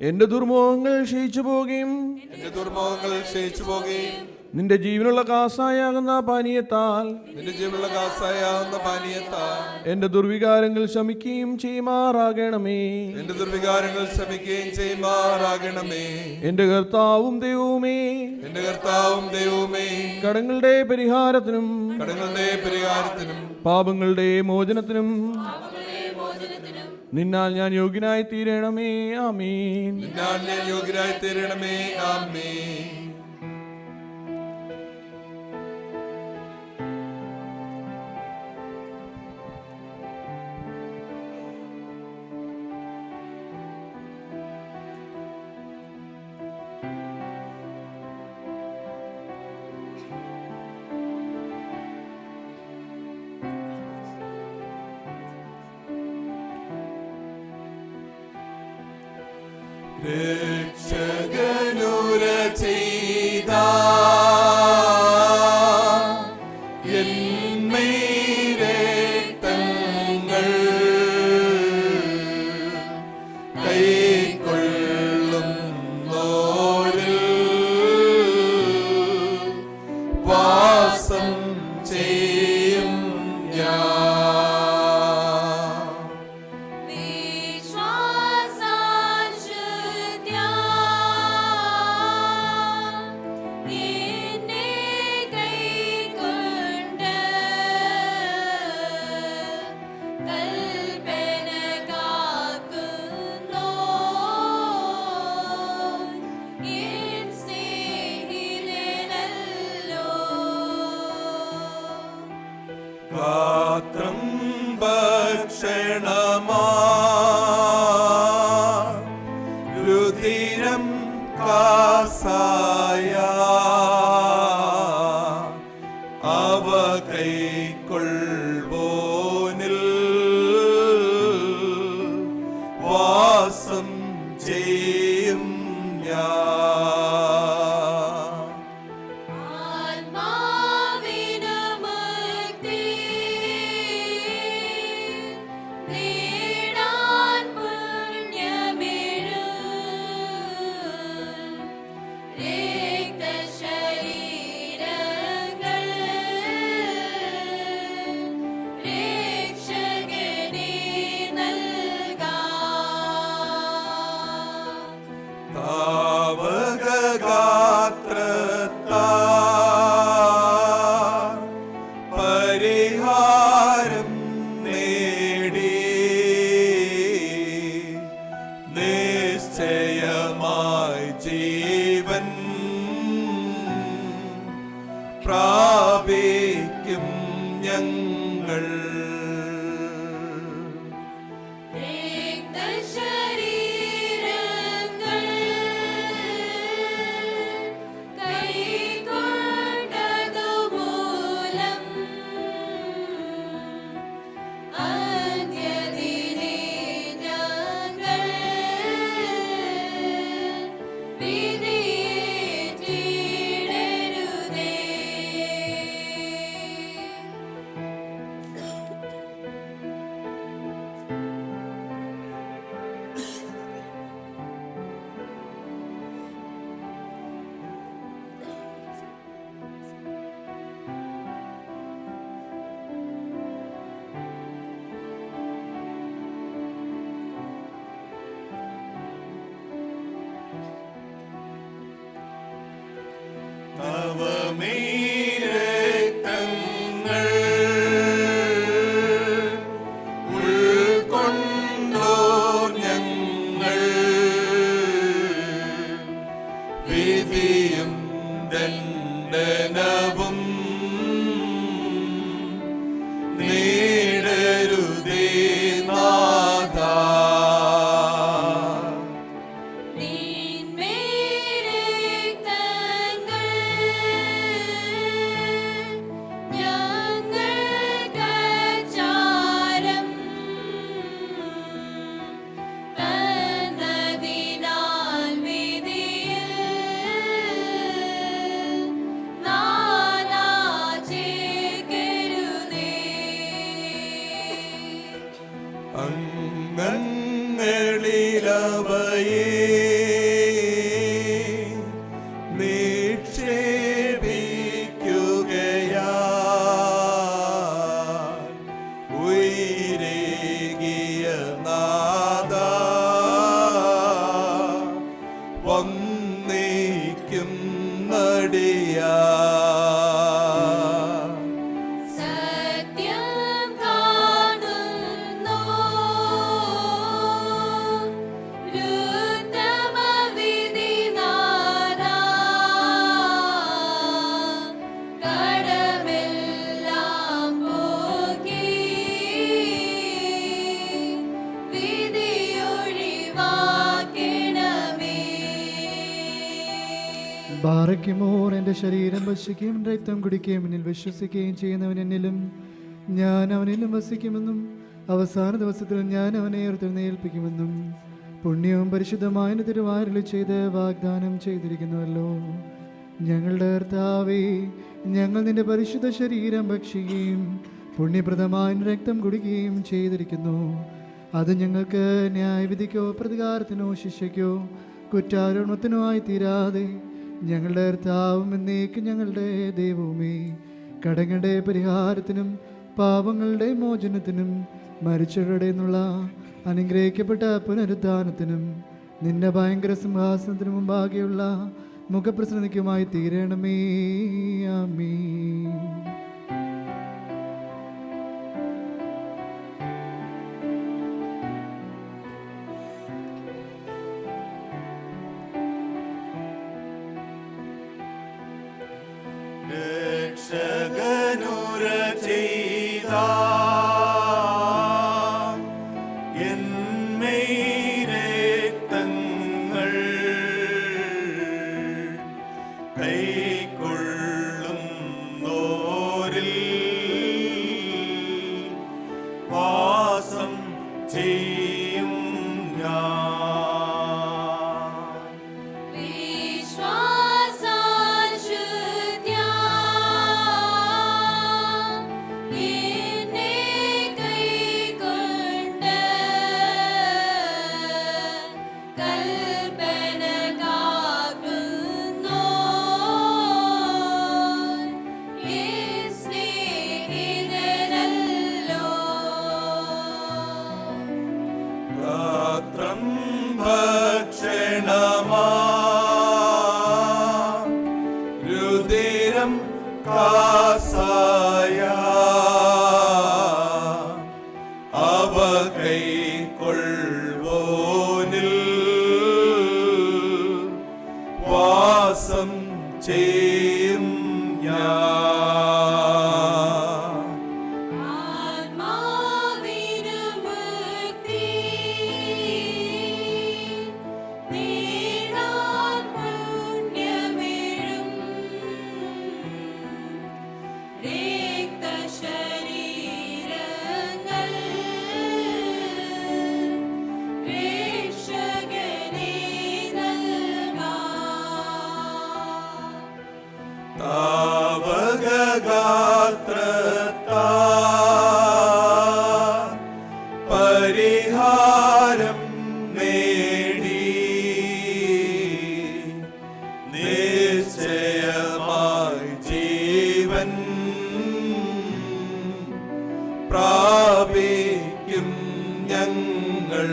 എൻ്റെ ദുർമോഹങ്ങൾ ക്ഷയിച്ചു പോകുകയും എന്റെ ദുർമോഹങ്ങൾ ക്ഷയിച്ചു പോകുകയും നിന്റെ ജീവനുള്ള കാസായാകുന്ന പാനീയത്താൽ നിന്റെ ജീവനുള്ള കാസായാവുന്ന പാനീയത്താൽ എൻ്റെ ദുർവികാരങ്ങൾ ശമിക്കുകയും ചെയ്യുമാറാകണമേ. എന്റെ ദുർവികാരങ്ങൾ ശമിക്കുകയും ചെയ്യുമാറാകണമേ. എൻ്റെ കർത്താവും ദൈവവുമേ, എന്റെ കർത്താവും ദൈവവുമേ, കടങ്ങളുടെ പരിഹാരത്തിനും കടങ്ങളുടെ പരിഹാരത്തിനും പാപങ്ങളുടെ മോചനത്തിനും നിന്നാൽ ഞാൻ യോഗ്യനായി തീരണമേ. ആമീൻ. നിന്നാൽ ഞാൻ യോഗ്യരായി തീരണമേ. ആമേൻ. രക്ഷകനുര ചെയ്ത തങ്ങൾ കൈക്കൊള്ളും നോരിൽ വാസം ചെയ്യും ഞാൻ. വിശ്വാസാശുദ്ധ്യാ രുധിരം കാസായ അവ കൈക്കൊള്ളുവോനിൽ വാസം ചെയ്യും ഞാൻ. പരിഹാരം നേടി നിശ്ചയമായി ജീവൻ പ്രാപിക്കും ഞങ്ങൾ. തവമേരക്തങ്ങൾ ഉൾക്കൊണ്ടോർ ഞങ്ങൾ വിധിയും ദണ്ഡനവും നേടരുതേ നാഥാ. അംഗങ്ങളിലവയെ നിക്ഷേപിക്കുകയാ ഉയരേകിയ നാദാ വന്നേക്കും നടിയാ. ബാറയ്ക്കുമോർ എൻ്റെ ശരീരം ഭക്ഷിക്കുകയും രക്തം കുടിക്കുകയും എന്നിൽ വിശ്വസിക്കുകയും ചെയ്യുന്നവൻ എന്നിലും ഞാൻ അവനിലും വസിക്കുമെന്നും അവസാന ദിവസത്തിൽ ഞാൻ അവനെ ഉയർത്തെഴുന്നേൽപ്പിക്കുമെന്നും പുണ്യവും പരിശുദ്ധമായ തിരുവാരുളി ചെയ്ത് വാഗ്ദാനം ചെയ്തിരിക്കുന്നുവല്ലോ. ഞങ്ങളുടെ കർത്താവേ, ഞങ്ങൾ നിന്റെ പരിശുദ്ധ ശരീരം ഭക്ഷിക്കുകയും പുണ്യപ്രദമായ രക്തം കുടിക്കുകയും ചെയ്തിരിക്കുന്നു. അത് ഞങ്ങൾക്ക് ന്യായവിധിക്കോ പ്രതികാരത്തിനോ ശിക്ഷയ്ക്കോ കുറ്റാരോപണത്തിനോ ആയി തീരാതെ ഞങ്ങളുടെ കർത്താവും എന്നേക്കും ഞങ്ങളുടെ ദൈവവുമേ, കടങ്ങളുടെ പരിഹാരത്തിനും പാപങ്ങളുടെ മോചനത്തിനും മരിച്ചവരുടെ നിന്നുള്ള അനുഗ്രഹിക്കപ്പെട്ട പുനരുദ്ധാനത്തിനും നിന്റെ ഭയങ്കര സിംഹാസനത്തിനു മുമ്പാകെയുള്ള മുഖപ്രസന്നതയ്ക്കുമായി തീരണമേ. ആമീൻ. രക്ഷകനുര ചെയ്ത എന്മേരക്തങ്ങൾ വാസം ചെയ്യും ഞാൻ. പരിഹാരം നേടി നിശ്ചയമായി ജീവൻ പ്രാപിക്കും ഞങ്ങൾ.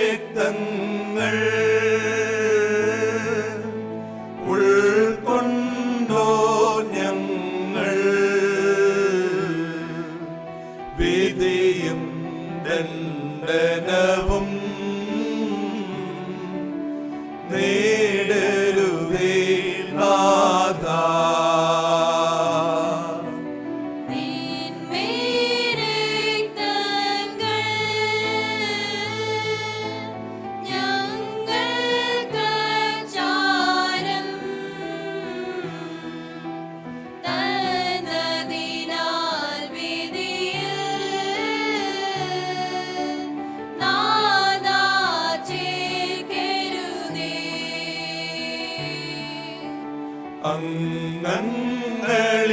തവമേരക്തങ്ങൾ ഉൾക്കൊണ്ടോ ഞങ്ങൾ വിധിയും ദണ്ഡനവും നേടരുതേ നാഥാ.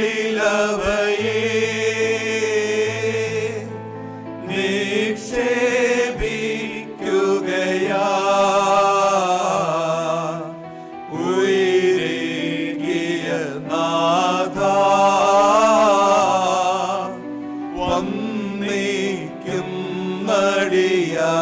അംഗങ്ങളിലവയെ നിക്ഷേപിക്കുകയാ ഉയരേകിയ നാഥാ വന്ദിക്കും നടിയാ.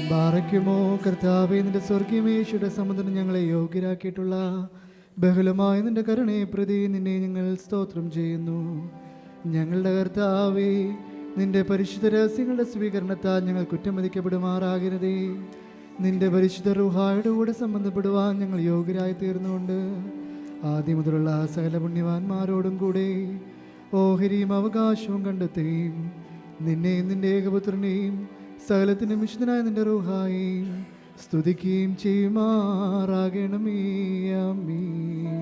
ബാറയ്ക്കുമോ കർത്താവേ, നിന്റെ സ്വർഗീയമേശയുടെ സമുദ്രം ഞങ്ങളെ യോഗ്യരാക്കിയിട്ടുള്ള ബഹുലമായ നിന്റെ കരുണയെ പ്രതി നിന്നെ ഞങ്ങൾ സ്തോത്രം ചെയ്യുന്നു. ഞങ്ങളുടെ കർത്താവേ, നിന്റെ പരിശുദ്ധ രഹസ്യങ്ങളുടെ സ്വീകരണത്താൽ ഞങ്ങൾ കുറ്റമതിക്കപ്പെടുമാറാകരുതേ. നിന്റെ പരിശുദ്ധ റുഹായുടെ കൂടെ സംബന്ധപ്പെടുവാൻ ഞങ്ങൾ യോഗ്യരായി തീർന്നുകൊണ്ട് ആദ്യം മുതലുള്ള സകല പുണ്യവാന്മാരോടും കൂടെ ഓഹരിയും അവകാശവും കണ്ടെത്തുകയും നിന്നെയും നിന്റെ ഏകപുത്രനെയും സകലത്തിനും വിശുദ്ധനായ നിന്റെ റൂഹായെയും സ്തുതിക്കുകയും ചെയ്യുമാറാകണമേ. ആമീൻ.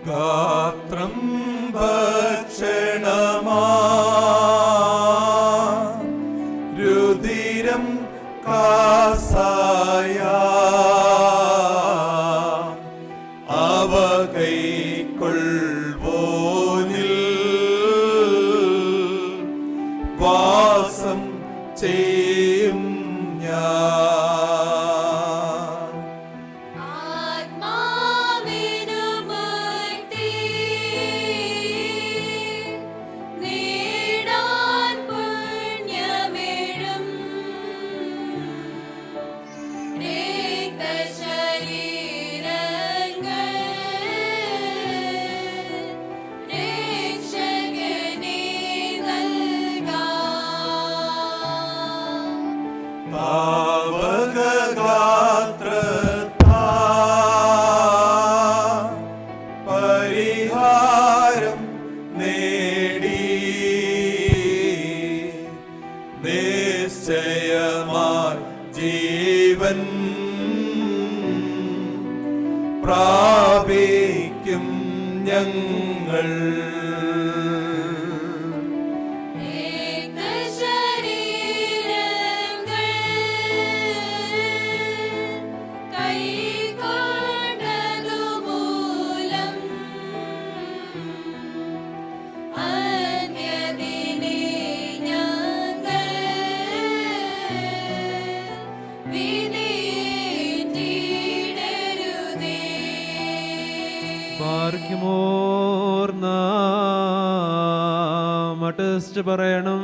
ഗാത്രം ഭക്ഷണമാ രുധിരം കാസായ അവ കൈക്കൊള്ളുവോനിൽ വാസം ചെയ്യും ഞാൻ. പരിഹാരം നേടി പ്രാപിക്കും ഞങ്ങൾ. പാർക്കുമോർ നാം അട്ടസ്റ്റ് പറയണം.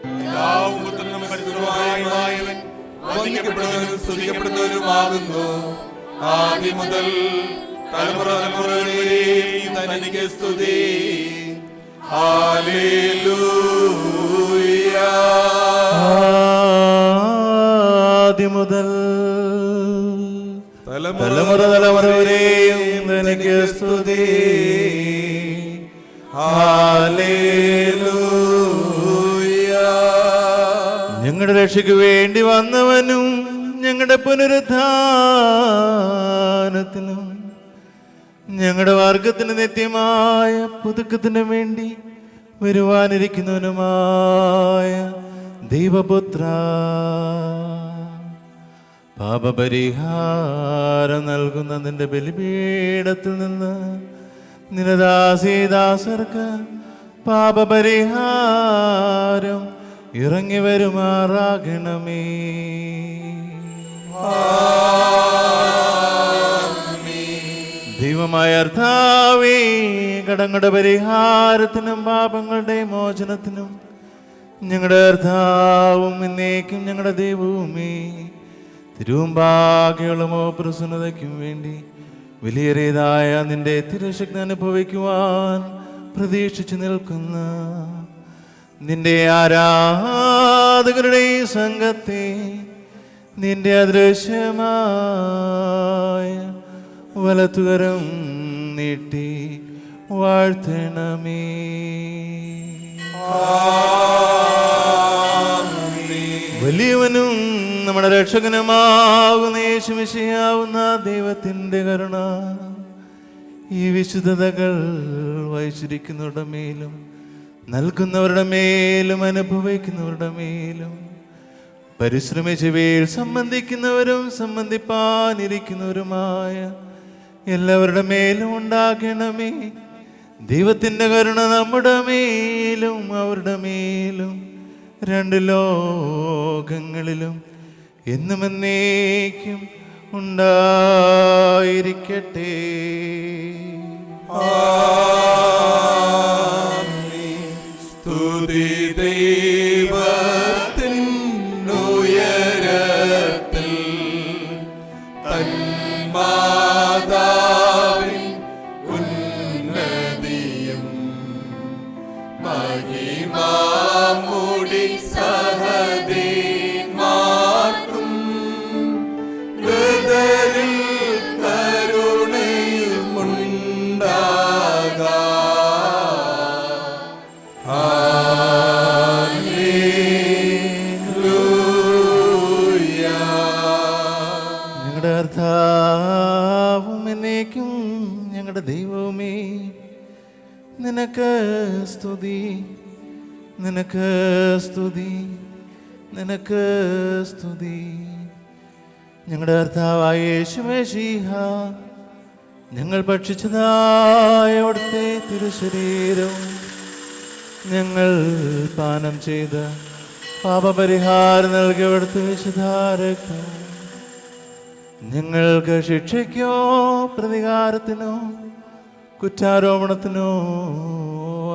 പിതാവും പുത്രനും പരിശുദ്ധനുമായവൻ വന്ദിക്കപ്പെടുന്നവനും സ്തുതിക്കപ്പെടുന്നവനുമാകുന്നു. ആദ്യം മുതൽ തലമുറ തലമുറകളിലേയും തനിക്ക് സ്തുതി. ഹല്ലേലൂയ. ആദ്യം മുതൽ തലമുറ തലമുറവരെയും നിനക്ക് സ്തുതി. ഹല്ലേലൂയ. ഞങ്ങളുടെ രക്ഷയ്ക്ക് വേണ്ടി വന്നവനും ഞങ്ങളുടെ പുനരുദ്ധാനത്തിനും ഞങ്ങളുടെ വർഗത്തിന് നിത്യമായ പുതുക്കത്തിനു വേണ്ടി വരുവാനിരിക്കുന്നവനുമായ ദൈവപുത്ര, പാപപരിഹാരം നൽകുന്ന നിന്റെ ബലിപീഠത്തിൽ നിന്ന് നിരദാസീദാസർക്ക് പാപപരിഹാരം ഇറങ്ങി വരുമാറാകണമേ. ദൈവമായ കർത്താവേ, കടങ്ങളുടെ പരിഹാരത്തിനും പാപങ്ങളുടെ മോചനത്തിനും ഞങ്ങളുടെ കർത്താവും എന്നേക്കും ഞങ്ങളുടെ ദൈവവുമേ, തിരുവുമ്പാകെയുള്ളമോ പ്രസന്നതയ്ക്കും വേണ്ടി വിലയേറിയതായ നിന്റെ തിരുശക്തി അനുഭവിക്കുവാൻ പ്രതീക്ഷിച്ചു നിൽക്കുന്ന നിന്റെ ആരാധകരുടെ സംഘത്തെ നിന്റെ അദൃശ്യമായ വലത്തുകരം നീട്ടി വാഴ്ത്തണമേ. വലിയവനും നമ്മുടെ രക്ഷകനുമാകുന്ന യേശുമിശിഹാവുന്ന ദൈവത്തിൻ്റെ കരുണ ഈ വിശുദ്ധതകൾ വഹിച്ചിരിക്കുന്നവരുടെ മേലും നൽകുന്നവരുടെ മേലും അനുഭവിക്കുന്നവരുടെ മേലും പരിശ്രമിച്ചവയിൽ സംബന്ധിക്കുന്നവരും സംബന്ധിപ്പാനിരിക്കുന്നവരുമായ എല്ലാവരുടെ മേലും ഉണ്ടാകണമേ. ദൈവത്തിൻ്റെ കരുണ നമ്മുടെ മേലും അവരുടെ മേലും രണ്ട് ലോകങ്ങളിലും എന്നും എന്നേക്കും ഉണ്ടായിരിക്കട്ടെ. സ്തുതി ദൈവത്തിൻ ഉയരത്തിൽ, തന്മാതാവിൻ ഉന്നതിയും മഹിമാമുടി സഹദീന്മാർക്കും ഹൃദയത്തിൽ കരുണയുമുണ്ടാകാം. ഞങ്ങളുടെ കർത്താവും എന്നേക്കും ഞങ്ങളുടെ ദൈവവുമേ, നിനക്ക് സ്തുതി, നിനക്ക് സ്തുതി, നിനക്ക് സ്തുതി. ഞങ്ങളുടെ കർത്താവായ യേശുമിശിഹ, ഞങ്ങൾ ഭക്ഷിച്ചതായ അവിടുത്തെ തിരുശരീരവും ഞങ്ങൾ പാനം ചെയ്ത് പാപപരിഹാരം നൽകി അവിടുത്തെ വിശുദ്ധാരക്തം ഞങ്ങൾക്ക് ശിക്ഷയ്ക്കോ പ്രതികാരത്തിനോ കുറ്റാരോപണത്തിനോ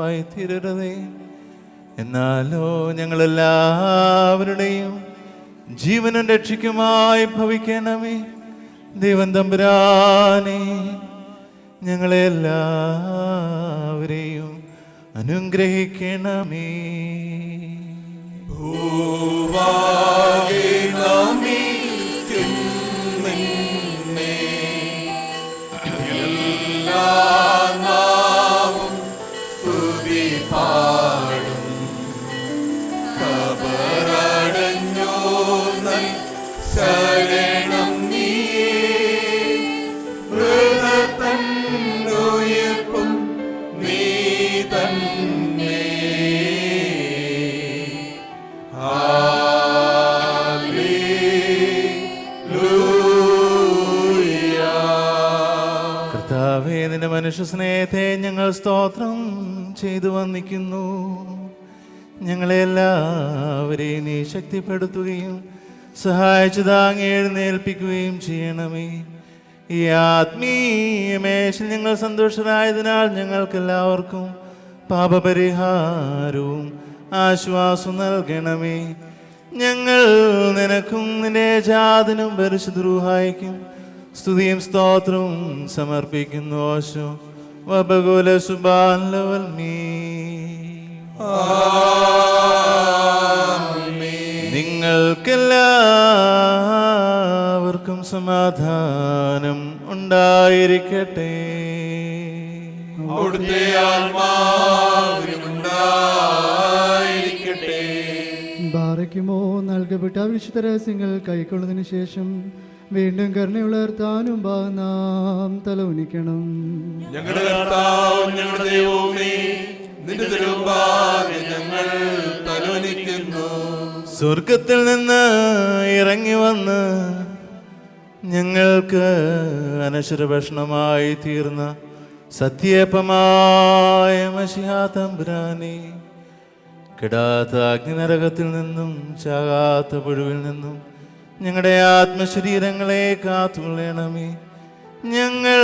ആയി തീരരുതേ. എന്നാലോ ഞങ്ങളെല്ലാവരുടെയും ജീവനും രക്ഷയ്ക്കുമായി ഭവിക്കണമേ. ദൈവം തമ്പുരാനെ, ഞങ്ങളെല്ലാവരെയും അനുഗ്രഹിക്കണമേ. ഭൂവാകെ നമിക്കും നിന്നെ, എല്ലാ നാവും സ്തുതി പാടും. കബറടഞ്ഞോർന്നൻ ശരണം നീയേ, മനുഷ്യ സ്നേഹത്തെ ഞങ്ങൾ സ്തോത്രം ചെയ്തു വന്ദിക്കുന്നു. ഞങ്ങളെല്ലാവരെയും നീ ശക്തിപ്പെടുത്തുകയും സഹായിച്ചു താങ്ങി എഴുന്നേൽപ്പിക്കുകയും ചെയ്യണമേ. ഈ ആത്മീയമേശിൽ ഞങ്ങൾ സന്തോഷരായതിനാൽ ഞങ്ങൾക്കെല്ലാവർക്കും പാപപരിഹാരവും ആശ്വാസം നൽകണമേ. ഞങ്ങൾ നിനക്കും നിന്റെ ജാതനും പരിശുദ്ധ റൂഹായിക്കും സ്തുതിയും സ്തോത്രവും സമർപ്പിക്കുന്നു. ഓശോ വബകുല സുബാൻ ലവൽ മീ. നിങ്ങൾക്കെല്ലാവർക്കും സമാധാനം ഉണ്ടായിരിക്കട്ടെ. അവിടുത്തെ ആത്മാവിനുണ്ടായിരിക്കട്ടെ. ബാറയ്ക്കുമോ നൽകപ്പെട്ട വിശുദ്ധ രഹസ്യങ്ങൾ കൈക്കൊള്ളുന്നതിന് ശേഷം വീണ്ടും കരുണയുള്ള താനും നാം തലവനിക്കണം. ഞങ്ങളുടെ കർത്താവും ഞങ്ങളുടെ ദൈവമേ, നിന്റെ തിരുമുമ്പാകെ ഞങ്ങൾ തലവനിക്കുന്നു. സ്വർഗത്തിൽ നിന്ന് ഇറങ്ങി വന്ന് ഞങ്ങൾക്ക് അനശ്വര ഭക്ഷണമായി തീർന്ന സത്യപ്പമായ മശിഹാ തമ്പുരാനേ, കെടാത്ത അഗ്നിനരകത്തിൽ നിന്നും ചാകാത്ത പുഴുവിൽ നിന്നും ഞങ്ങളുടെ ആത്മശരീരങ്ങളെ കാത്തുകൊള്ളണമേ. ഞങ്ങൾ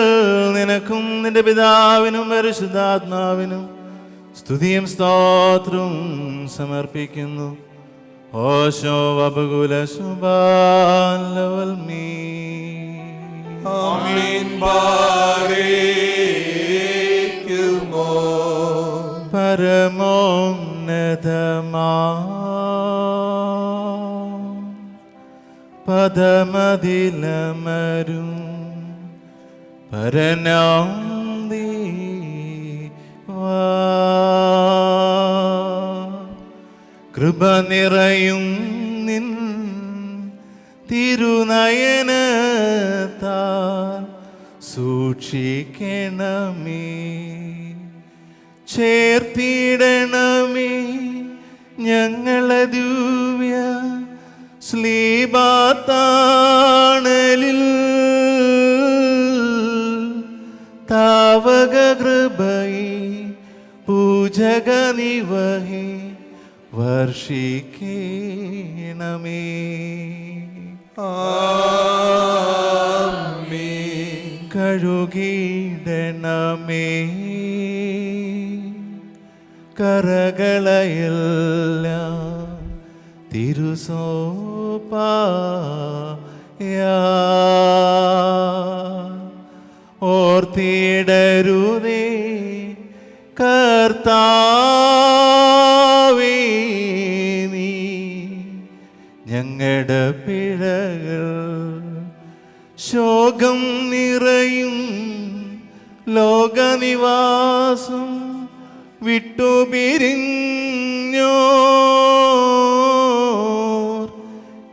നിനക്കും നിന്റെ പിതാവിനും പരിശുദ്ധാത്മാവിനും സ്തുതിയും സ്തോത്രവും സമർപ്പിക്കുന്നു. ഓശോ വബകുല സുബാൻ ലവൽ മീ. ആമീൻ. ബാരേക്കുമോ പരമോന്നതമാ പദമതിലമരും പരനാം കൃപ നിറയും നിൻ തിരുനയനത്താൽ സൂക്ഷിക്കണമേ. ചേർത്തിടണമേ ഞങ്ങളെ ദിവ്യ ശ്ലീബാത്താണലിൽ. താവക കൃപയെ പൂജക നിവഹി വർഷിക്കണമേ. കഴുകിടണമേ കരകളയെല്ലാം തിരുസോപായ. ഓർത്തിടരുതേ കർത്താവേ നീ ഞങ്ങളുടെ പിഴകൾ. ശോകം നിറയും ലോകനിവാസം വിട്ടുപിരിഞ്ഞോർ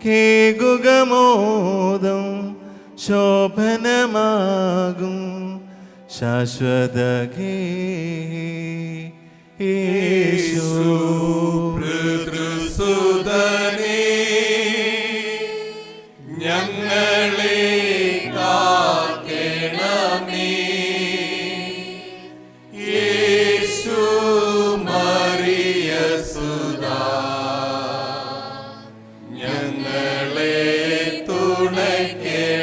കേകുകമോദം ശോഭനമാകും ശാശ്വത യേശു. പിതൃസുതനേ, ഞങ്ങളെ കാക്കണമേ. യേശു മറിയ സുതാ, ഞങ്ങളെ തുണയ്ക്കണമേ.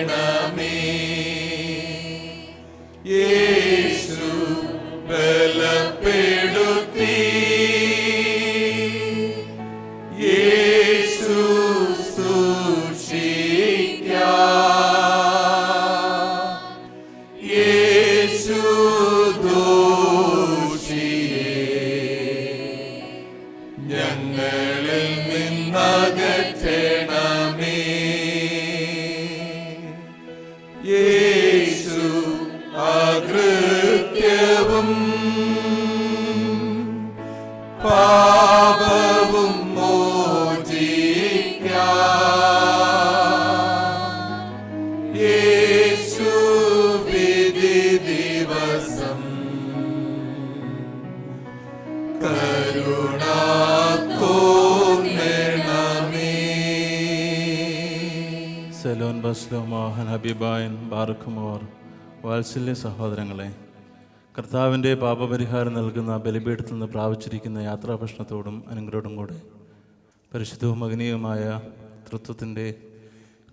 യേശു ബലപ്പെടുത്തി, യേശു സൂക്ഷിക്കാം, യേശു ദോഷിയെ ഞങ്ങളിൽ നിന്നകറ്റണമേ. യേശു അകൃത്യവും പാപവും മോചിക്കാം. യേശു വിധി ദിവസം കരുണ തോന്നണമേ. സെലോൻ ബസ്ലോ മോഹൻ ഹബീബായൻ ബാർക്കുമോർ വാത്സല്യ സഹോദരങ്ങളെ, കർത്താവിൻ്റെ പാപപരിഹാരം നൽകുന്ന ബലിപീഠത്തിൽ നിന്ന് പ്രാപിച്ചിരിക്കുന്ന യാത്രാഭക്ഷണത്തോടും അനുഗ്രഹത്തോടും കൂടെ പരിശുദ്ധവും മകനീയവുമായ തൃത്വത്തിൻ്റെ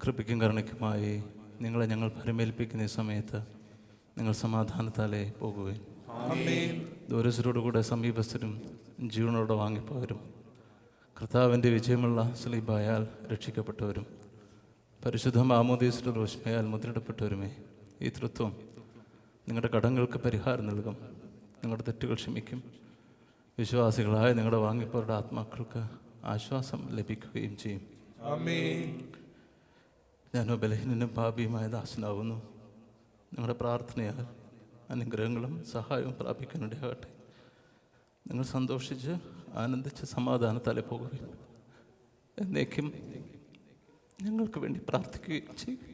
കൃപയ്ക്കും കരുണയ്ക്കുമായി നിങ്ങളെ ഞങ്ങൾ പരമേൽപ്പിക്കുന്ന ഈ സമയത്ത് നിങ്ങൾ സമാധാനത്താലേ പോകുകയും ദൂരസ്ഥരോടുകൂടെ സമീപസ്ഥരും ജീവനോടെ വാങ്ങിപ്പോവരും കർത്താവിൻ്റെ വിജയമുള്ള സ്ലീബായാൽ രക്ഷിക്കപ്പെട്ടവരും പരിശുദ്ധ മാമോദീസിന്റെ റോഷ്മയാൽ മുദ്രയിടപ്പെട്ടവരുമേ, ഈ തൃത്വം നിങ്ങളുടെ കടങ്ങൾക്ക് പരിഹാരം നൽകും, നിങ്ങളുടെ തെറ്റുകൾ ക്ഷമിക്കും. വിശ്വാസികളായ നിങ്ങളുടെ വാങ്ങിപ്പോരുടെ ആത്മാക്കൾക്ക് ആശ്വാസം ലഭിക്കുകയും ചെയ്യും. ഞാനോ ബലഹീനനും പാപിയുമായ ദാസനാവുന്നു. നിങ്ങളുടെ പ്രാർത്ഥനയാൽ അനുഗ്രഹങ്ങളും സഹായവും പ്രാപിക്കാനിടയാകട്ടെ. നിങ്ങൾ സന്തോഷിച്ച് ആനന്ദിച്ച് സമാധാനത്താലെ പോകുകയും എന്നേക്കും ഞങ്ങൾക്ക് വേണ്ടി പ്രാർത്ഥിക്കുകയും ചെയ്യും.